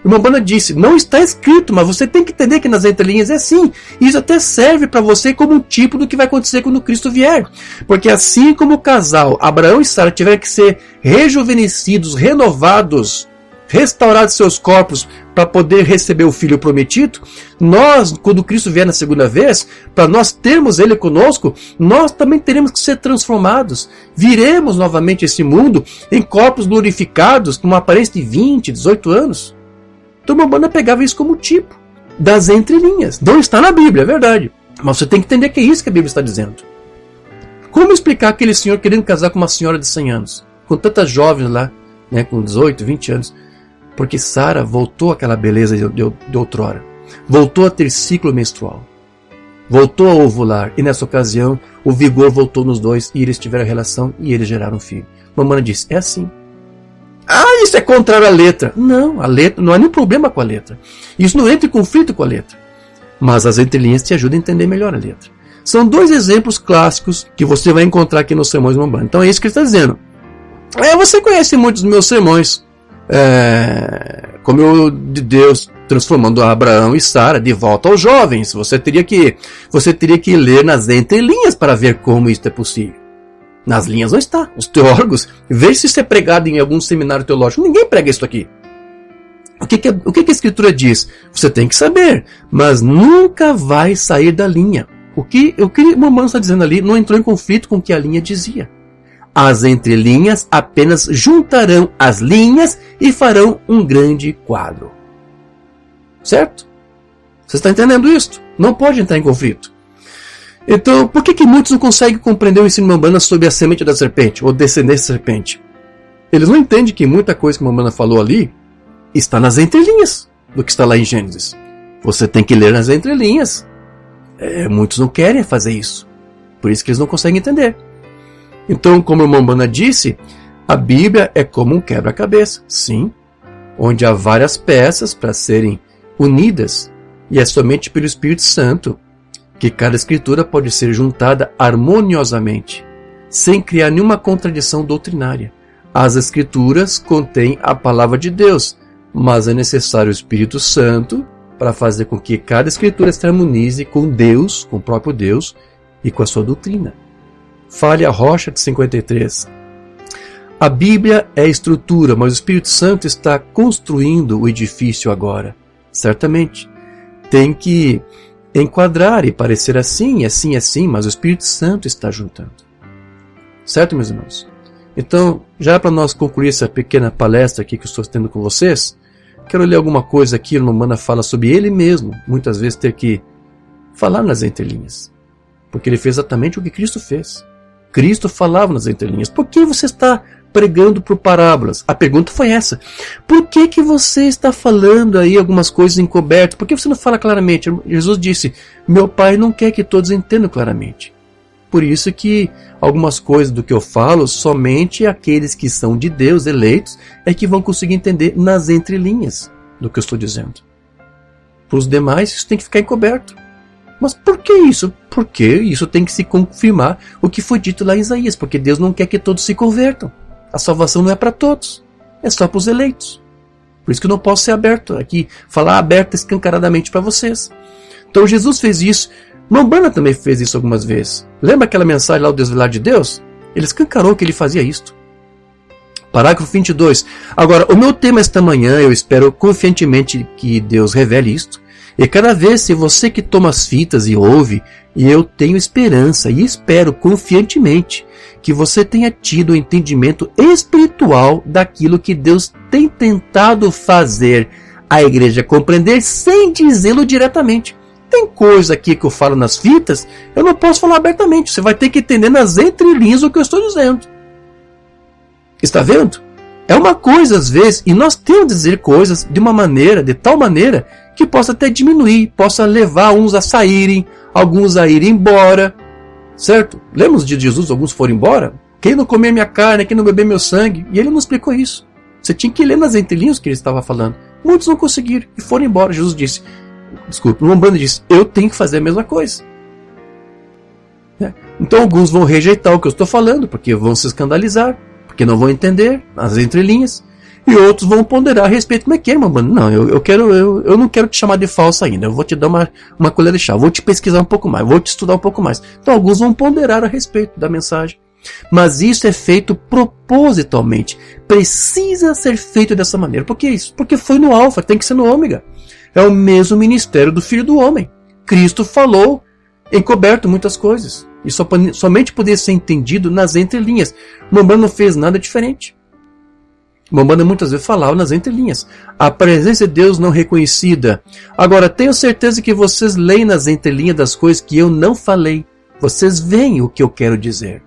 Uma Umbanda disse, não está escrito, mas você tem que entender que nas entrelinhas é assim. Isso até serve para você como um tipo do que vai acontecer quando Cristo vier. Porque assim como o casal, Abraão e Sara, tiveram que ser rejuvenescidos, renovados, restaurados seus corpos para poder receber o Filho prometido, nós, quando Cristo vier na segunda vez, para nós termos Ele conosco, nós também teremos que ser transformados. Viremos novamente esse mundo em corpos glorificados, com uma aparência de 20, 18 anos. Então uma Umbanda pegava isso como tipo das entrelinhas. Não está na Bíblia, é verdade. Mas você tem que entender que é isso que a Bíblia está dizendo. Como explicar aquele senhor querendo casar com uma senhora de 100 anos? Com tantas jovens lá, né, com 18, 20 anos. Porque Sara voltou àquela beleza de outrora. Voltou a ter ciclo menstrual. Voltou a ovular. E nessa ocasião, o vigor voltou nos dois. E eles tiveram relação e eles geraram um filho. Uma Umbanda disse, é assim. isso é contrário à letra. Não, a letra não há nenhum problema com a letra. Isso não entra em conflito com a letra. Mas as entrelinhas te ajudam a entender melhor a letra. São dois exemplos clássicos que você vai encontrar aqui nos sermões de Umbanda. Então é isso que ele está dizendo. Você conhece muitos dos meus sermões. Como o de Deus transformando Abraão e Sara de volta aos jovens. Você teria que ler nas entrelinhas para ver como isso é possível. Nas linhas não está. Os teólogos, veja se isso é pregado em algum seminário teológico. Ninguém prega isso aqui. O que a Escritura diz? Você tem que saber, mas nunca vai sair da linha. O que o Umbanda está dizendo ali não entrou em conflito com o que a linha dizia. As entrelinhas apenas juntarão as linhas e farão um grande quadro. Certo? Você está entendendo isso? Não pode entrar em conflito. Então, por que muitos não conseguem compreender o ensino de Umbanda sobre a semente da serpente, ou descendência da serpente? Eles não entendem que muita coisa que a Umbanda falou ali está nas entrelinhas do que está lá em Gênesis. Você tem que ler nas entrelinhas. Muitos não querem fazer isso. Por isso que eles não conseguem entender. Então, como a irmã Umbanda disse, a Bíblia é como um quebra-cabeça. Sim, onde há várias peças para serem unidas. E é somente pelo Espírito Santo que cada escritura pode ser juntada harmoniosamente, sem criar nenhuma contradição doutrinária. As escrituras contêm a palavra de Deus, mas é necessário o Espírito Santo para fazer com que cada escritura se harmonize com Deus, com o próprio Deus e com a sua doutrina. Fale a Rocha de 53. A Bíblia é a estrutura, mas o Espírito Santo está construindo o edifício agora. Certamente. Tem que enquadrar e parecer assim, assim, assim, mas o Espírito Santo está juntando. Certo, meus irmãos? Então, já para nós concluir essa pequena palestra aqui que eu estou tendo com vocês, quero ler alguma coisa aqui, o Umbanda fala sobre ele mesmo, muitas vezes ter que falar nas entrelinhas. Porque ele fez exatamente o que Cristo fez. Cristo falava nas entrelinhas. Por que você está pregando por parábolas? A pergunta foi essa. Por que você está falando aí algumas coisas encobertas? Por que você não fala claramente? Jesus disse, meu Pai não quer que todos entendam claramente. Por isso que algumas coisas do que eu falo, somente aqueles que são de Deus, eleitos, é que vão conseguir entender nas entrelinhas do que eu estou dizendo. Para os demais, isso tem que ficar encoberto. Mas por que isso? Porque isso tem que se confirmar o que foi dito lá em Isaías, porque Deus não quer que todos se convertam. A salvação não é para todos, é só para os eleitos. Por isso que eu não posso ser aberto aqui, falar aberto escancaradamente para vocês. Então Jesus fez isso. Umbanda também fez isso algumas vezes. Lembra aquela mensagem lá, o Desvelar de Deus? Ele escancarou que ele fazia isto. Parágrafo 22. Agora, o meu tema esta manhã, eu espero confiantemente que Deus revele isto. E cada vez, se você que toma as fitas e ouve, e eu tenho esperança e espero confiantemente que você tenha tido o entendimento espiritual daquilo que Deus tem tentado fazer a igreja compreender sem dizê-lo diretamente. Tem coisa aqui que eu falo nas fitas, eu não posso falar abertamente. Você vai ter que entender nas entrelinhas o que eu estou dizendo. Está vendo? É uma coisa às vezes, e nós temos que dizer coisas de uma maneira, de tal maneira, que possa até diminuir, possa levar uns a saírem, alguns a irem embora. Certo? Lembra os dias de Jesus, alguns foram embora? Quem não comer minha carne, quem não beber meu sangue? E ele não explicou isso. Você tinha que ler nas entrelinhas o que ele estava falando. Muitos não conseguiram e foram embora. Jesus disse, desculpa, o Umbanda disse, eu tenho que fazer a mesma coisa. Então alguns vão rejeitar o que eu estou falando, porque vão se escandalizar, porque não vão entender as entrelinhas. E outros vão ponderar a respeito. Como é que é, Umbanda? Não, eu não quero te chamar de falso ainda. Eu vou te dar uma colher de chá. Vou te pesquisar um pouco mais. Vou te estudar um pouco mais. Então alguns vão ponderar a respeito da mensagem. Mas isso é feito propositalmente. Precisa ser feito dessa maneira. Por que isso? Porque foi no alfa, tem que ser no ômega. É o mesmo ministério do Filho do Homem. Cristo falou, encoberto muitas coisas. E somente poderia ser entendido nas entrelinhas. Umbanda não fez nada diferente. Umbanda muitas vezes falava nas entrelinhas. A presença de Deus não reconhecida. Agora, tenho certeza que vocês leem nas entrelinhas das coisas que eu não falei. Vocês veem o que eu quero dizer.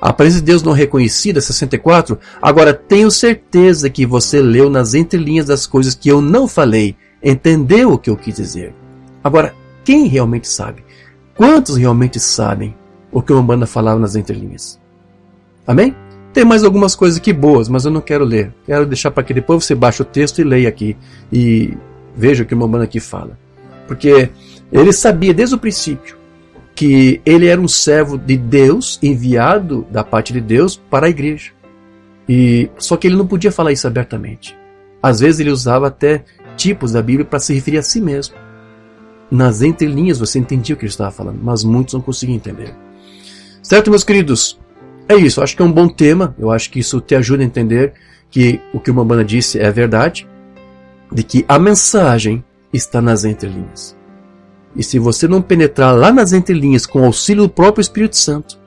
A presença de Deus não reconhecida, 64. Agora, tenho certeza que você leu nas entrelinhas das coisas que eu não falei. Entendeu o que eu quis dizer. Agora, quem realmente sabe? Quantos realmente sabem o que o Umbanda falava nas entrelinhas? Amém? Tem mais algumas coisas aqui boas, mas eu não quero ler. Quero deixar para que depois você baixe o texto e leia aqui. E veja o que o Umbanda aqui fala. Porque ele sabia desde o princípio que ele era um servo de Deus, enviado da parte de Deus para a igreja. Só que ele não podia falar isso abertamente. Às vezes ele usava até tipos da Bíblia para se referir a si mesmo. Nas entrelinhas você entendia o que ele estava falando, mas muitos não conseguiam entender. Certo, meus queridos? É isso, eu acho que é um bom tema. Eu acho que isso te ajuda a entender que o que o Umbanda disse é verdade, de que a mensagem está nas entrelinhas. E se você não penetrar lá nas entrelinhas com o auxílio do próprio Espírito Santo,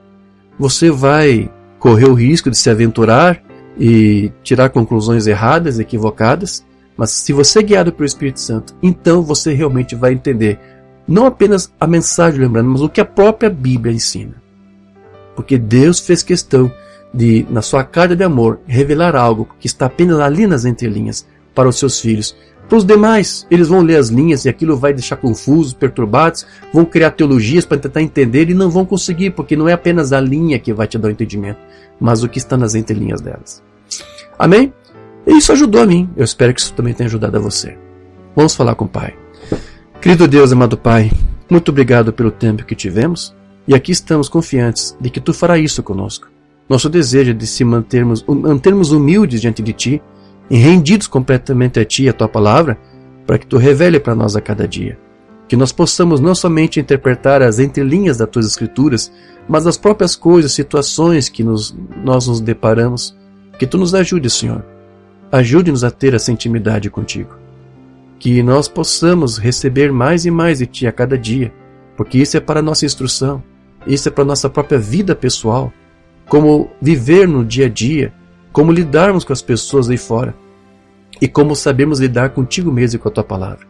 você vai correr o risco de se aventurar e tirar conclusões erradas, equivocadas. Mas se você é guiado pelo Espírito Santo, então você realmente vai entender não apenas a mensagem, lembrando, mas o que a própria Bíblia ensina. Porque Deus fez questão de, na sua carta de amor, revelar algo que está apenas ali nas entrelinhas para os seus filhos. Para os demais, eles vão ler as linhas e aquilo vai deixar confusos, perturbados, vão criar teologias para tentar entender e não vão conseguir, porque não é apenas a linha que vai te dar o entendimento, mas o que está nas entrelinhas delas. Amém? E isso ajudou a mim. Eu espero que isso também tenha ajudado a você. Vamos falar com o Pai. Querido Deus, amado Pai, muito obrigado pelo tempo que tivemos. E aqui estamos confiantes de que Tu farás isso conosco. Nosso desejo é de se mantermos humildes diante de Ti e rendidos completamente a Ti e a Tua palavra, para que Tu revele para nós a cada dia. Que nós possamos não somente interpretar as entrelinhas das Tuas Escrituras, mas as próprias coisas, situações que nós nos deparamos. Que Tu nos ajude, Senhor. Ajude-nos a ter essa intimidade contigo. Que nós possamos receber mais e mais de Ti a cada dia, porque isso é para a nossa instrução, isso é para a nossa própria vida pessoal, como viver no dia a dia, como lidarmos com as pessoas aí fora e como sabermos lidar contigo mesmo e com a Tua palavra.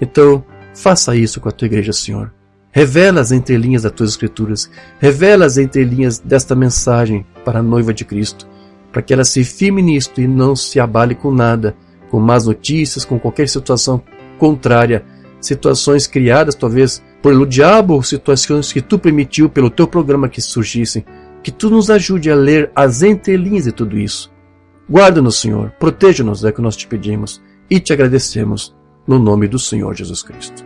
Então, faça isso com a Tua igreja, Senhor. Revela as entrelinhas das Tuas Escrituras, revela as entrelinhas desta mensagem para a noiva de Cristo, para que ela se firme nisto e não se abale com nada, com más notícias, com qualquer situação contrária, situações criadas talvez pelo diabo, ou situações que Tu permitiu pelo Teu programa que surgissem. Que Tu nos ajude a ler as entrelinhas de tudo isso. Guarda-nos, Senhor, proteja-nos, é o que nós te pedimos e te agradecemos no nome do Senhor Jesus Cristo.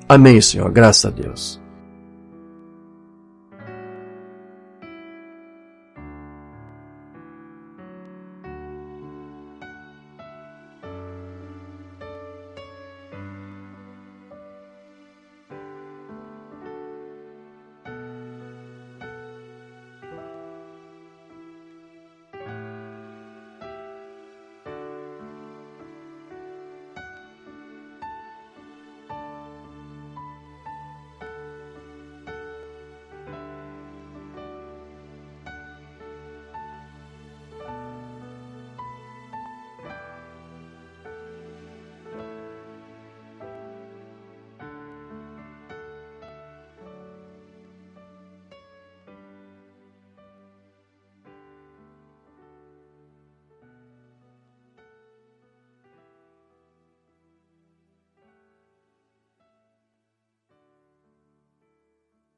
Amém, Senhor, graças a Deus.